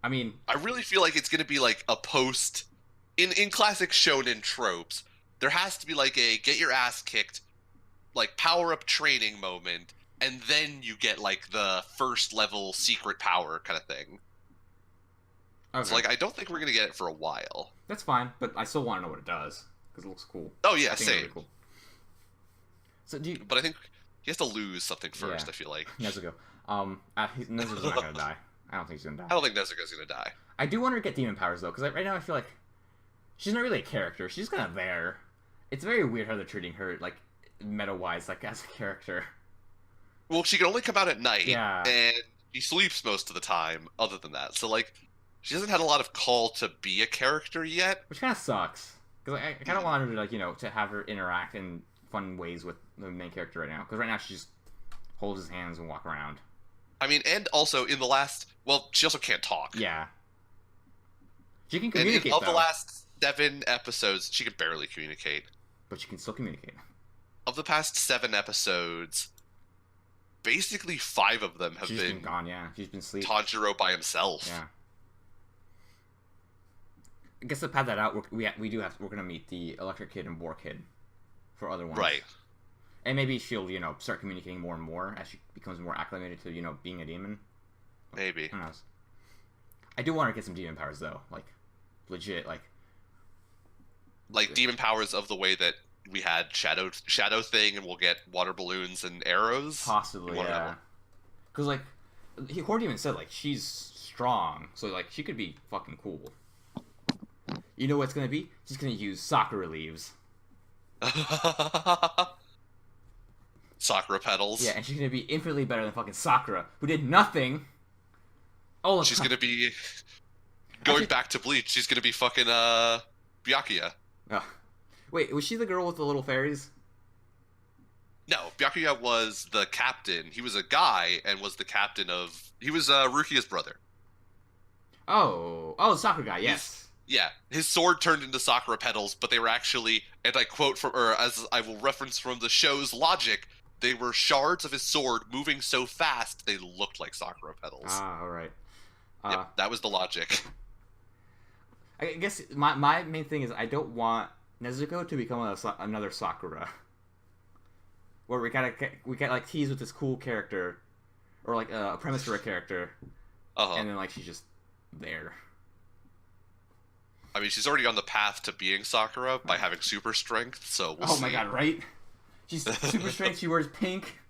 I mean, I really feel like it's going to be, like, a post... In classic shonen tropes, there has to be, like, a get your ass kicked, like, power-up training moment, and then you get, like, the first-level secret power kind of thing. okay. So, like, I don't think we're going to get it for a while. That's fine, but I still want to know what it does, because it looks cool. Oh, yeah, I think it's same. really cool. So do you... But I think he has to lose something first, Yeah. I feel like. Nezuko. Nezuko's not gonna die. I don't think she's gonna die. I don't think Nezuko's going to die. I do want her to get demon powers, though, because right now I feel like she's not really a character. She's kind of there. It's very weird how they're treating her, like, meta-wise, like, as a character. Well, she can only come out at night, Yeah. and she sleeps most of the time, other than that. So, like, She hasn't had a lot of call to be a character yet. Which kind of sucks. Because I kind of want her to, like, to have her interact in fun ways with the main character right now. Because right now she just holds his hands and walk around. I mean, and also in the last... Well, she also can't talk. Yeah. She can communicate, of the last 7 episodes, she can barely communicate. But she can still communicate. Of the past 7 episodes, basically 5 of them have been gone, yeah. She's been asleep. Tanjiro by himself. Yeah. I guess to pad that out, we're gonna meet the Electric Kid and Boar Kid for other ones. Right. And maybe she'll, start communicating more and more as she becomes more acclimated to, being a demon. Maybe. Who knows? I do want her to get some demon powers, though. Like, legit, like demon powers of the way that we had Shadow Thing, and we'll get water balloons and arrows. Possibly, yeah. Because, like, Horde even said, like, she's strong, so, like, she could be fucking cool. You know what it's gonna be? She's gonna use Sakura leaves. Sakura petals. Yeah, and she's gonna be infinitely better than fucking Sakura, who did nothing. Oh, she's gonna be going back to Bleach. She's gonna be fucking Byakuya. Wait, was she the girl with the little fairies? No, Byakuya was the captain. He was a guy and was the captain of. He was Rukia's brother. Oh, Sakura guy. Yes. Yeah, his sword turned into Sakura petals, but they were actually, and I quote from, or as I will reference from the show's logic, they were shards of his sword moving so fast they looked like Sakura petals. Ah, all right. Yep, that was the logic. I guess my main thing is I don't want Nezuko to become another Sakura, where we get like teased with this cool character, or like a premise for a character, and then like she's just there. I mean, she's already on the path to being Sakura by having super strength, so we'll see. Oh my god, right? She's super strength, she wears pink.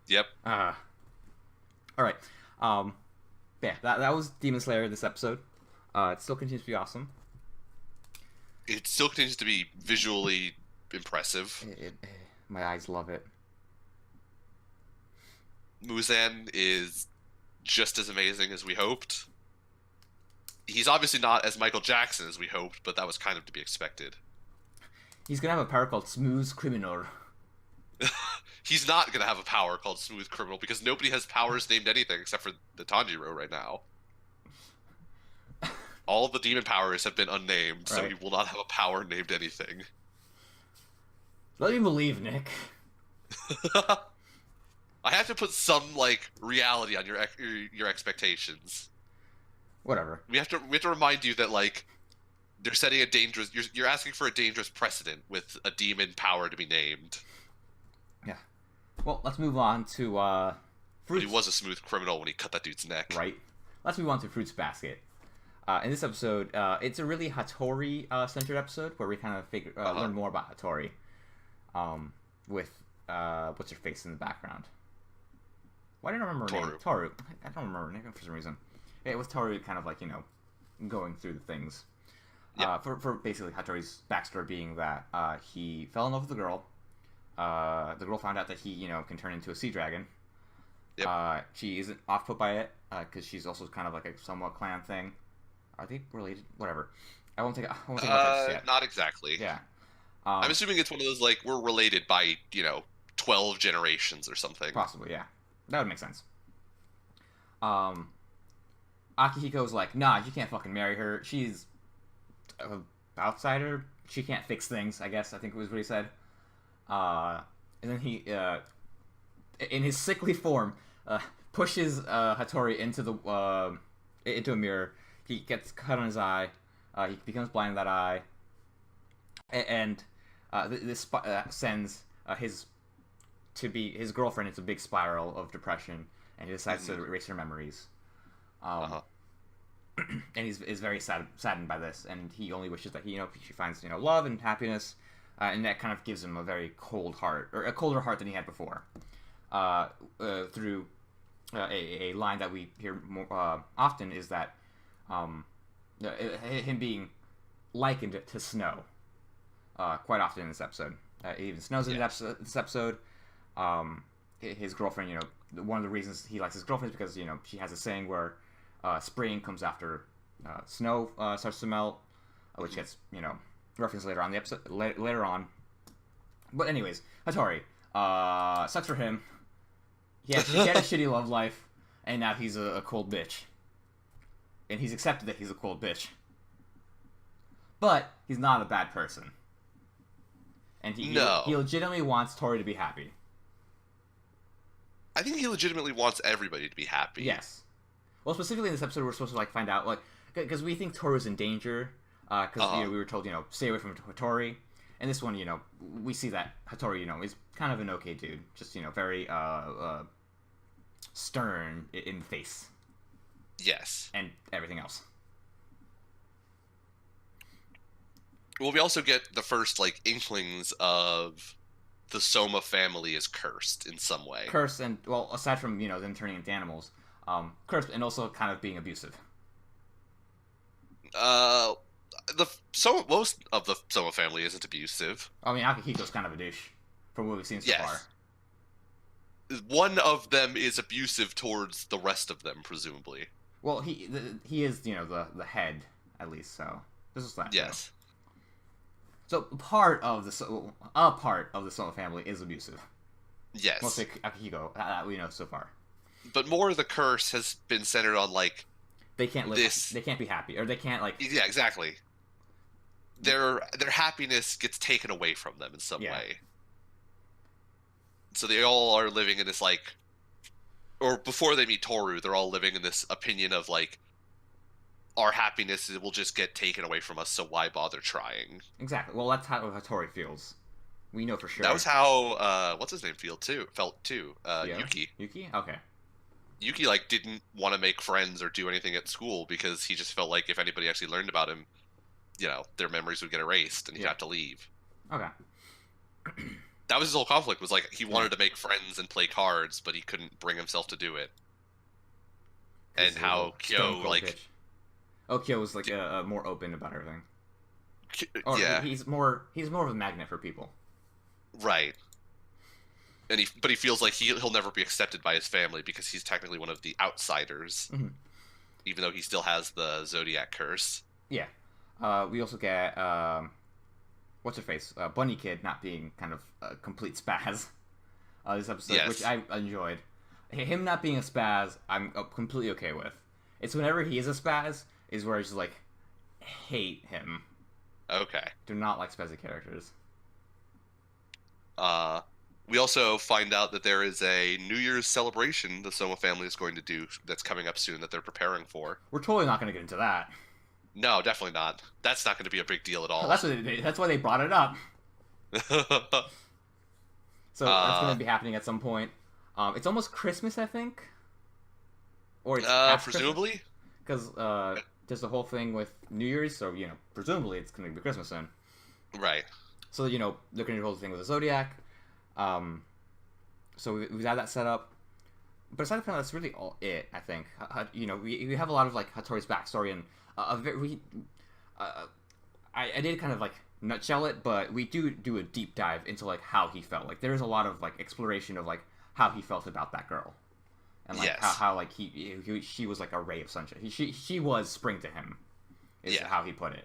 Yep. Alright. Yeah, that was Demon Slayer this episode. It still continues to be awesome. It still continues to be visually impressive. My eyes love it. Muzan is just as amazing as we hoped. He's obviously not as Michael Jackson as we hoped, but that was kind of to be expected. He's gonna have a power called Smooth Criminal. He's not gonna have a power called Smooth Criminal because nobody has powers named anything except for the Tanjiro right now. All of the demon powers have been unnamed, so he will not have a power named anything. Let me believe, Nick. I have to put some reality on your expectations. Whatever. We have to remind you that they're setting a dangerous. You're asking for a dangerous precedent with a demon power to be named. Yeah. Well, let's move on to Fruits. But he was a smooth criminal when he cut that dude's neck. Right. Let's move on to Fruits Basket. In this episode, it's a really Hattori-centered episode where we kind of learn more about Hattori. With what's her face in the background? Why didn't I remember her name? Toru. I don't remember her name for some reason. It was Toru kind of going through the things. Yep. For basically Hattori's backstory being that he fell in love with the girl. The girl found out that he can turn into a sea dragon. Yep. She isn't off put by it because she's also kind of like a somewhat clan thing. Are they related? Whatever. I won't take about that yet. Not exactly. Yeah. I'm assuming it's one of those we're related by 12 generations or something. Possibly, yeah. That would make sense. Akihiko's like, nah, you can't fucking marry her. She's an outsider. She can't fix things, I guess. I think was what he said. And then he, in his sickly form, pushes Hattori into a mirror. He gets cut on his eye. He becomes blind in that eye. And this sends his girlfriend into a big spiral of depression, and he decides to erase her memories. And he's very saddened by this, and he only wishes that she finds love and happiness, and that kind of gives him a very cold heart, or a colder heart than he had before. Through a line that we hear more often is that him being likened to snow. Quite often in this episode, it even snows in this episode. His girlfriend, one of the reasons he likes his girlfriend is because she has a saying where spring comes after Snow starts to melt, which gets referenced later on the episode. Later on, but anyways, Hattori. Sucks for him. He had a shitty love life, and now he's a cold bitch. And he's accepted that he's a cold bitch. But he's not a bad person. And he legitimately wants Tori to be happy. I think he legitimately wants everybody to be happy. Yes. Well, specifically in this episode, we're supposed to find out because we think Tori's in danger. Because we were told stay away from Hattori. And this one, we see that Hattori, is kind of an okay dude. Just very stern in the face. Yes. And everything else. Well, we also get the first inklings of the Soma family is cursed in some way. Cursed, and aside from them turning into animals, cursed, and also kind of being abusive. Most of the Soma family isn't abusive. I mean, Akihiko's kind of a douche from what we've seen so far. One of them is abusive towards the rest of them, presumably. Well, he is the head at least, so this is that. Yes. So a part of the Soma family is abusive. Yes. Mostly Akihiko, that we know so far. But more of the curse has been centered on they can't live. They can't be happy, or they can't Yeah, exactly. Their happiness gets taken away from them in some way. So they all are living in this or before they meet Toru, they're all living in this opinion of our happiness will just get taken away from us, so why bother trying? Exactly. Well, that's how Hattori feels. We know for sure. That was how what's his name felt too. Yuki. Yuki? Okay. Yuki didn't want to make friends or do anything at school because he just felt like if anybody actually learned about him, their memories would get erased and he'd have to leave. Okay. That was his whole conflict, was he wanted to make friends and play cards, but he couldn't bring himself to do it. And how Kyo Kyo was more open about everything. Yeah. He's more of a magnet for people. Right. And he feels like he'll never be accepted by his family because he's technically one of the outsiders, even though he still has the Zodiac curse. Yeah. We also get what's her face, Bunny Kid not being kind of a complete spaz. This episode, which I enjoyed. Him not being a spaz, I'm completely okay with. It's whenever he is a spaz is where I just hate him. Okay. Do not like spazzy characters. We also find out that there is a New Year's celebration the Soma family is going to do that's coming up soon that they're preparing for. We're totally not going to get into that. No, definitely not. That's not going to be a big deal at all. That's why they brought it up. So that's going to be happening at some point. It's almost Christmas, I think. Or it's presumably. Because there's the whole thing with New Year's, so presumably it's going to be Christmas soon. Right. So they're going to do the whole thing with the Zodiac. So we've had that set up. But aside from that, that's really all it, I think. We have a lot of Hattori's backstory and I did kind of nutshell it, but we do a deep dive into how he felt. There's a lot of exploration of how he felt about that girl, and how she was a ray of sunshine. She was spring to him, is how he put it.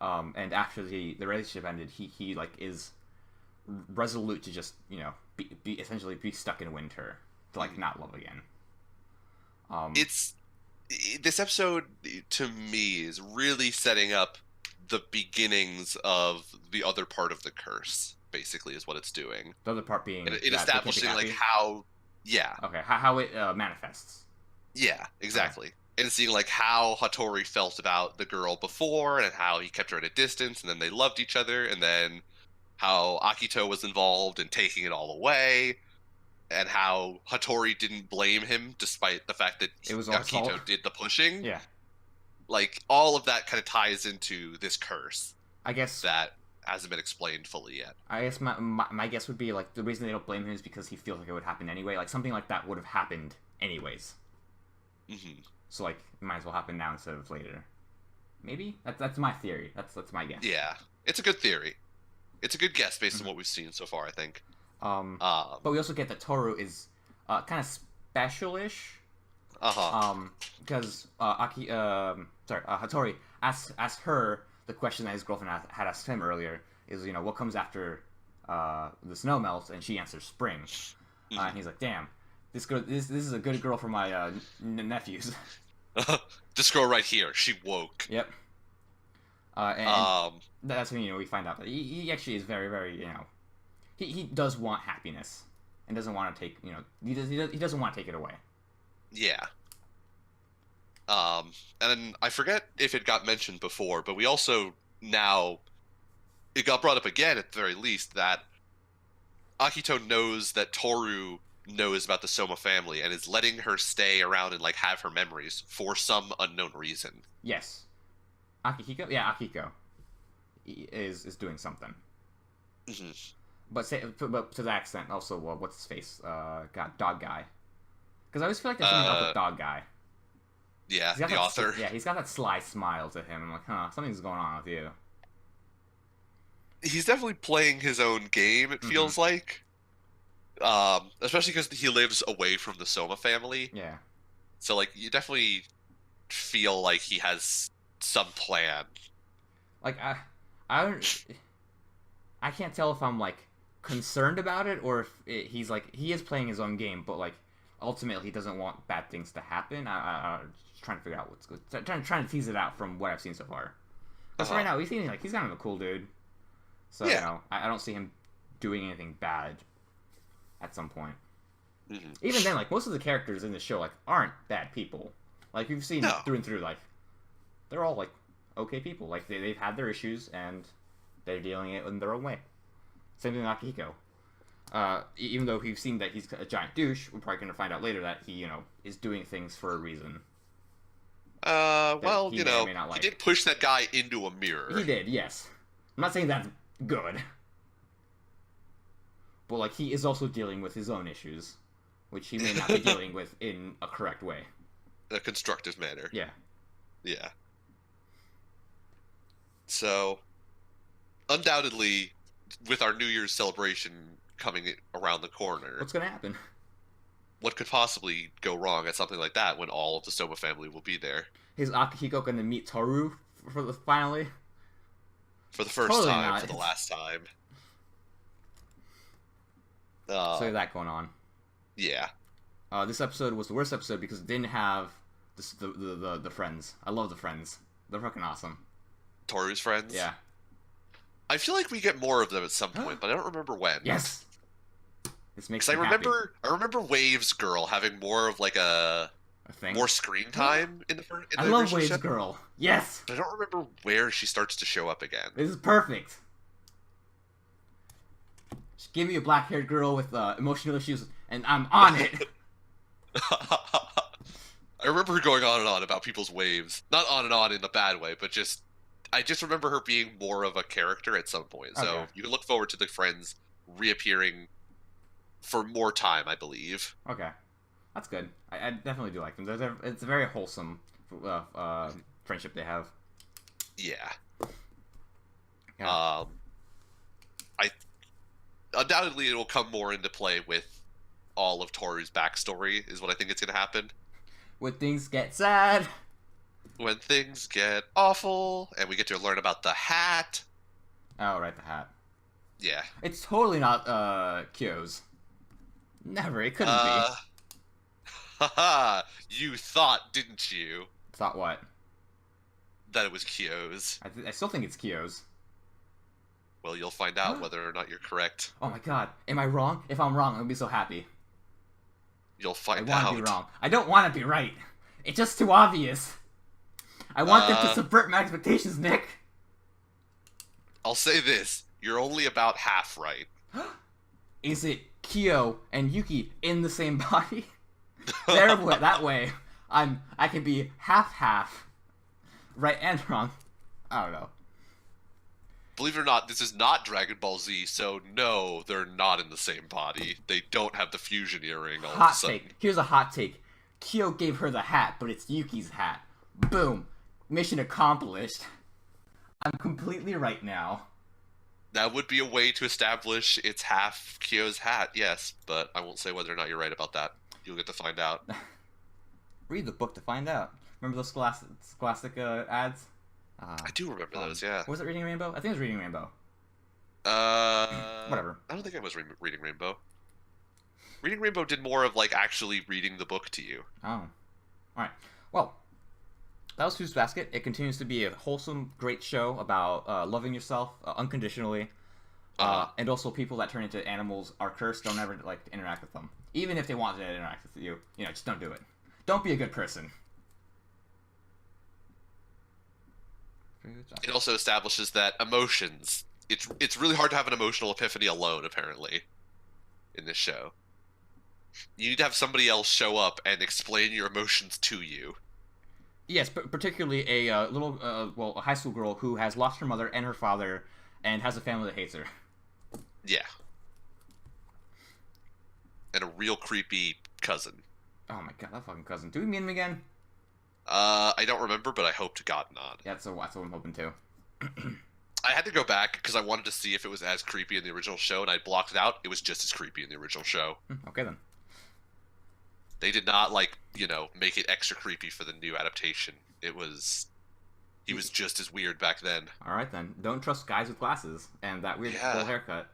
And after the relationship ended, he is resolute to just be essentially be stuck in winter to not love again. This episode to me is really setting up the beginnings of the other part of the curse. Basically, is what it's doing. The other part being it establishing how how it manifests. Yeah, exactly. And seeing how Hattori felt about the girl before and how he kept her at a distance, and then they loved each other, and then how Akito was involved in taking it all away, and how Hattori didn't blame him despite the fact that Akito did the pushing. Yeah. All of that kind of ties into this curse. I guess that hasn't been explained fully yet. I guess my guess would be the reason they don't blame him is because he feels like it would happen anyway. Something like that would have happened anyways. Mm-hmm. So might as well happen now instead of later. Maybe that's my theory. That's my guess. Yeah, it's a good theory. It's a good guess based on what we've seen so far, I think. But we also get that Toru is kind of special-ish. Because Hattori asked her the question that his girlfriend had asked him earlier, is, what comes after the snow melts, and she answers spring. And he's like, damn, this is a good girl for my nephews. This girl right here, she woke. Yep. And that's when we find out that he actually is very, very, he does want happiness and doesn't want to take, he doesn't want to take it away. Yeah. And I forget if it got mentioned before, but we also now, it got brought up again at the very least, that Akito knows that Toru knows about the Soma family and is letting her stay around and have her memories for some unknown reason. Yes. Akihiko? Yeah, Akiko is doing something. Mm-hmm. But to that extent, also, what's his face? Dog Guy. Because I always feel like there's something up with Dog Guy. Yeah, the author. Yeah, he's got that sly smile to him. I'm like, something's going on with you. He's definitely playing his own game, it feels like. Especially because he lives away from the Soma family. Yeah. So, you definitely feel like he has some plan. I can't tell if I'm, concerned about it, or if he's, he is playing his own game, but, ultimately he doesn't want bad things to happen. I'm just trying to figure out what's good. Trying to tease it out from what I've seen so far. Because right now, he's kind of a cool dude. So, yeah. I don't see him doing anything bad at some point. Mm-hmm. Even then, most of the characters in the show, aren't bad people. We've seen through and through, they're all, okay people. They've had their issues, and they're dealing it in their own way. Same thing with Akihiko. Even though we've seen that he's a giant douche, we're probably going to find out later that he, is doing things for a reason. He did push that guy into a mirror. He did, yes. I'm not saying that's good. But, he is also dealing with his own issues, which he may not be dealing with in a correct way. A constructive manner. Yeah. Yeah. So, undoubtedly, with our New Year's celebration coming around the corner, what's going to happen? What could possibly go wrong at something like that when all of the Soma family will be there? Is Akihiko going to meet Toru finally? For the first time, not. For the last time. So there's that going on. Yeah. This episode was the worst episode because it didn't have the friends. I love the friends. They're fucking awesome. Toru's friends? Yeah. I feel like we get more of them at some point, but I don't remember when. Yes. This makes me happy. I remember Waves Girl having more of a thing? More screen time in the I love Waves Girl. Yes. But I don't remember where she starts to show up again. This is perfect. Just give me a black-haired girl with emotional issues, and I'm on it. I remember her going on and on about people's waves. Not on and on in a bad way, but I just remember her being more of a character at some point. So okay. You can look forward to the friends reappearing for more time, I believe. Okay. That's good. I definitely do like them. It's a very wholesome friendship they have. Yeah. Undoubtedly, it will come more into play with all of Toru's backstory, is what I think it's going to happen. When things get sad. When things get awful, and we get to learn about the hat. Oh, right, the hat. Yeah. It's totally not Kyo's. Never, it couldn't be. Haha, you thought, didn't you? Thought what? That it was Kyo's. I still think it's Kyo's. Well, you'll find out whether or not you're correct. Oh my god, am I wrong? If I'm wrong, I'll be so happy. You'll find out. I want to be wrong. I don't want to be right. It's just too obvious. I want them to subvert my expectations, Nick. I'll say this. You're only about half right. Is it Kyo and Yuki in the same body? That way, I can be half, right and wrong. I don't know. Believe it or not, this is not Dragon Ball Z, so no, they're not in the same body. They don't have the fusion earring all of a sudden. Take. Here's a hot take. Kyo gave her the hat, but it's Yuki's hat. Boom. Mission accomplished. I'm completely right now. That would be a way to establish it's half Kyo's hat, yes, but I won't say whether or not you're right about that. You'll get to find out. Read the book to find out. Remember those Scholastic ads? I do remember those, yeah. Was it Reading Rainbow? I think it was Reading Rainbow. Whatever. I don't think I was Reading Rainbow. Reading Rainbow did more of, like, actually reading the book to you. Oh. Alright. Well, that was Fruits Basket. It continues to be a wholesome, great show about loving yourself unconditionally. And also people that turn into animals are cursed. Don't ever, like, interact with them. Even if they want to interact with you, just don't do it. Don't be a good person. It also establishes that emotions... It's really hard to have an emotional epiphany alone, apparently, in this show. You need to have somebody else show up and explain your emotions to you. Yes, but particularly a a high school girl who has lost her mother and her father and has a family that hates her. Yeah. And a real creepy cousin. Oh my god, that fucking cousin. Do we meet him again? I don't remember, but I hope to God not. Yeah, that's what I'm hoping too. I had to go back because I wanted to see if it was as creepy in the original show, and I blocked it out. It was just as creepy in the original show. Okay, then. They did not, make it extra creepy for the new adaptation. He was just as weird back then. Alright, then. Don't trust guys with glasses and that weird full haircut.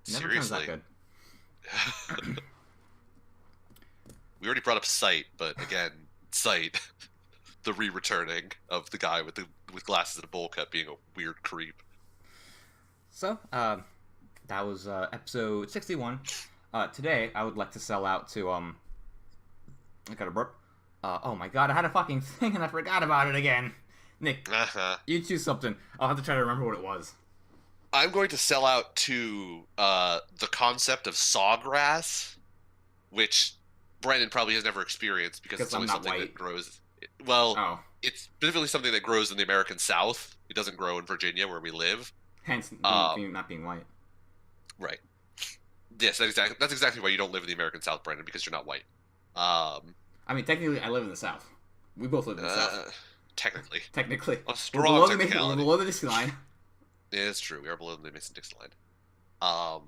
Never Seriously. turns that good. We already brought up Sight, but again, Sight, the re-returning of the guy with glasses and a bowl cut being a weird creep. So, that was episode 61. Today, I would like to sell out to, I got a burp. Oh my god, I had a fucking thing and I forgot about it again. Nick, you choose something. I'll have to try to remember what it was. I'm going to sell out to the concept of sawgrass, which Brandon probably has never experienced because it's only something that grows. Well, it's specifically something that grows in the American South. It doesn't grow in Virginia where we live. Hence, not being white. Right. Yes, that's exactly why you don't live in the American South, Brandon, because you're not white. I mean, technically, I live in the South. We both live in the South. Technically. We're below the Dixie line. Yeah, it's true. We are below the Mason-Dixon line.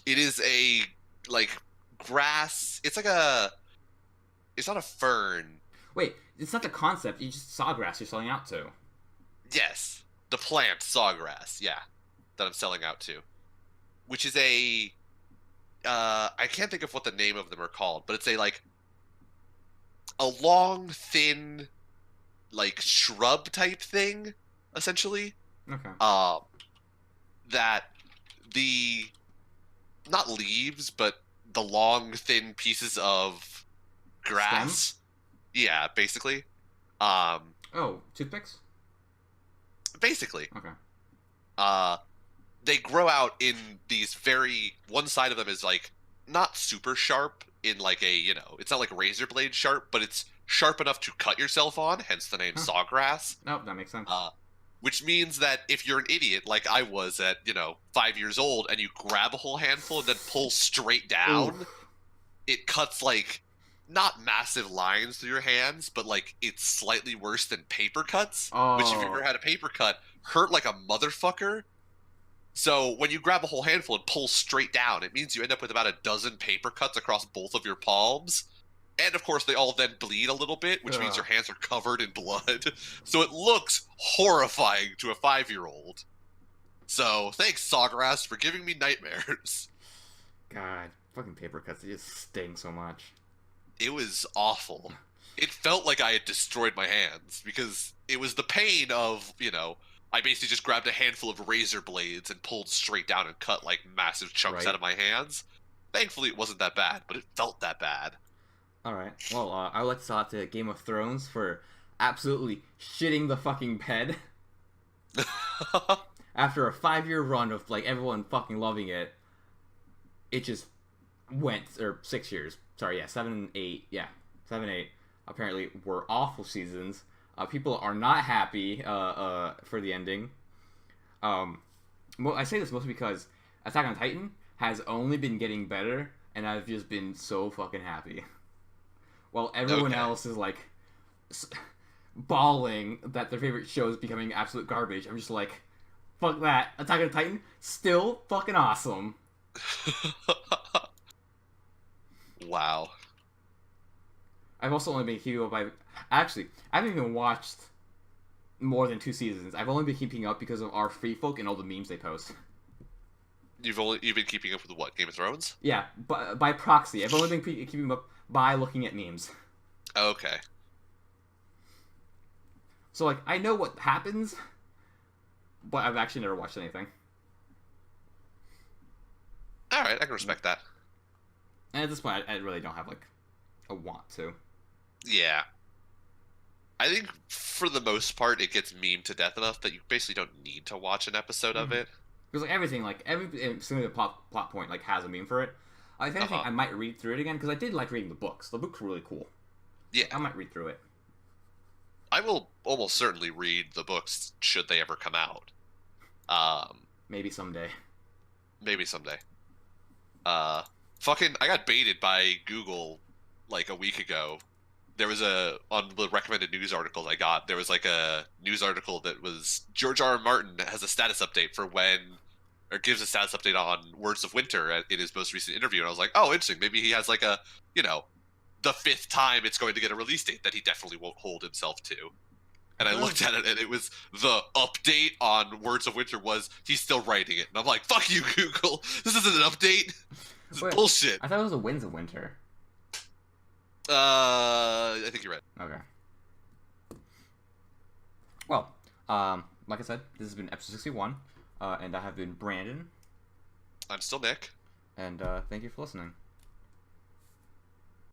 It is a, grass... It's not a fern. Wait, it's not the concept. You just sawgrass you're selling out to. Yes. The plant, sawgrass, yeah. That I'm selling out to. Which is a... I can't think of what the name of them are called, but it's a long, thin, shrub type thing, essentially. Okay. That the... Not leaves, but the long, thin pieces of grass... Stems? Yeah, basically. Toothpicks? Basically. Okay. They grow out in these one side of them is not super sharp in it's not razor blade sharp, but it's sharp enough to cut yourself on, hence the name sawgrass. Nope, that makes sense. Which means that if you're an idiot like I was at, 5 years old and you grab a whole handful and then pull straight down, it cuts not massive lines through your hands, but it's slightly worse than paper cuts, which if you've ever had a paper cut, hurt like a motherfucker. So when you grab a whole handful and pull straight down, it means you end up with about a dozen paper cuts across both of your palms. And of course they all then bleed a little bit, which means your hands are covered in blood. So it looks horrifying to a 5-year-old. So thanks, Sawgrass, for giving me nightmares. God, fucking paper cuts, they just sting so much. It was awful. It felt like I had destroyed my hands, because it was the pain of, I basically just grabbed a handful of razor blades and pulled straight down and cut, massive chunks out of my hands. Thankfully, it wasn't that bad, but it felt that bad. Alright, well, I would like to talk to Game of Thrones for absolutely shitting the fucking bed. After a 5-year run of, everyone fucking loving it, it just went, or 6 years. Sorry, 7, 8, 7, 8, apparently were awful seasons. People are not happy for the ending. I say this mostly because Attack on Titan has only been getting better, and I've just been so fucking happy. While everyone else is, bawling that their favorite show is becoming absolute garbage, I'm just fuck that. Attack on Titan, still fucking awesome. Wow. I've also only been keeping up by... Actually, I haven't even watched more than 2 seasons. I've only been keeping up because of our free folk and all the memes they post. You've been keeping up with what, Game of Thrones? Yeah, by proxy. I've only been keeping up by looking at memes. Okay. So, like, I know what happens, but I've actually never watched anything. Alright, I can respect that. And at this point, I really don't have, like, a want to. Yeah. I think, for the most part, it gets memed to death enough that you basically don't need to watch an episode of it. Because, like, everything, every single plot point, like, has a meme for it. If anything, I might read through it again, because I did like reading the books. The books were really cool. Yeah. I might read through it. I will almost certainly read the books should they ever come out. Maybe someday. Maybe someday. I got baited by Google like a week ago. There was on the recommended news articles I got, there was like a news article that was George R. R. Martin has a status update gives a status update on Words of Winter in his most recent interview. And I was like, oh, interesting. Maybe he has like the 5th time it's going to get a release date that he definitely won't hold himself to. And I looked at it, and it was the update on Words of Winter was he's still writing it. And I'm like, fuck you, Google. This isn't an update. This is bullshit. I thought it was the Winds of Winter. I think you're right. Okay. Well, like I said, this has been episode 61, and I have been Brandon. I'm still Nick. And thank you for listening.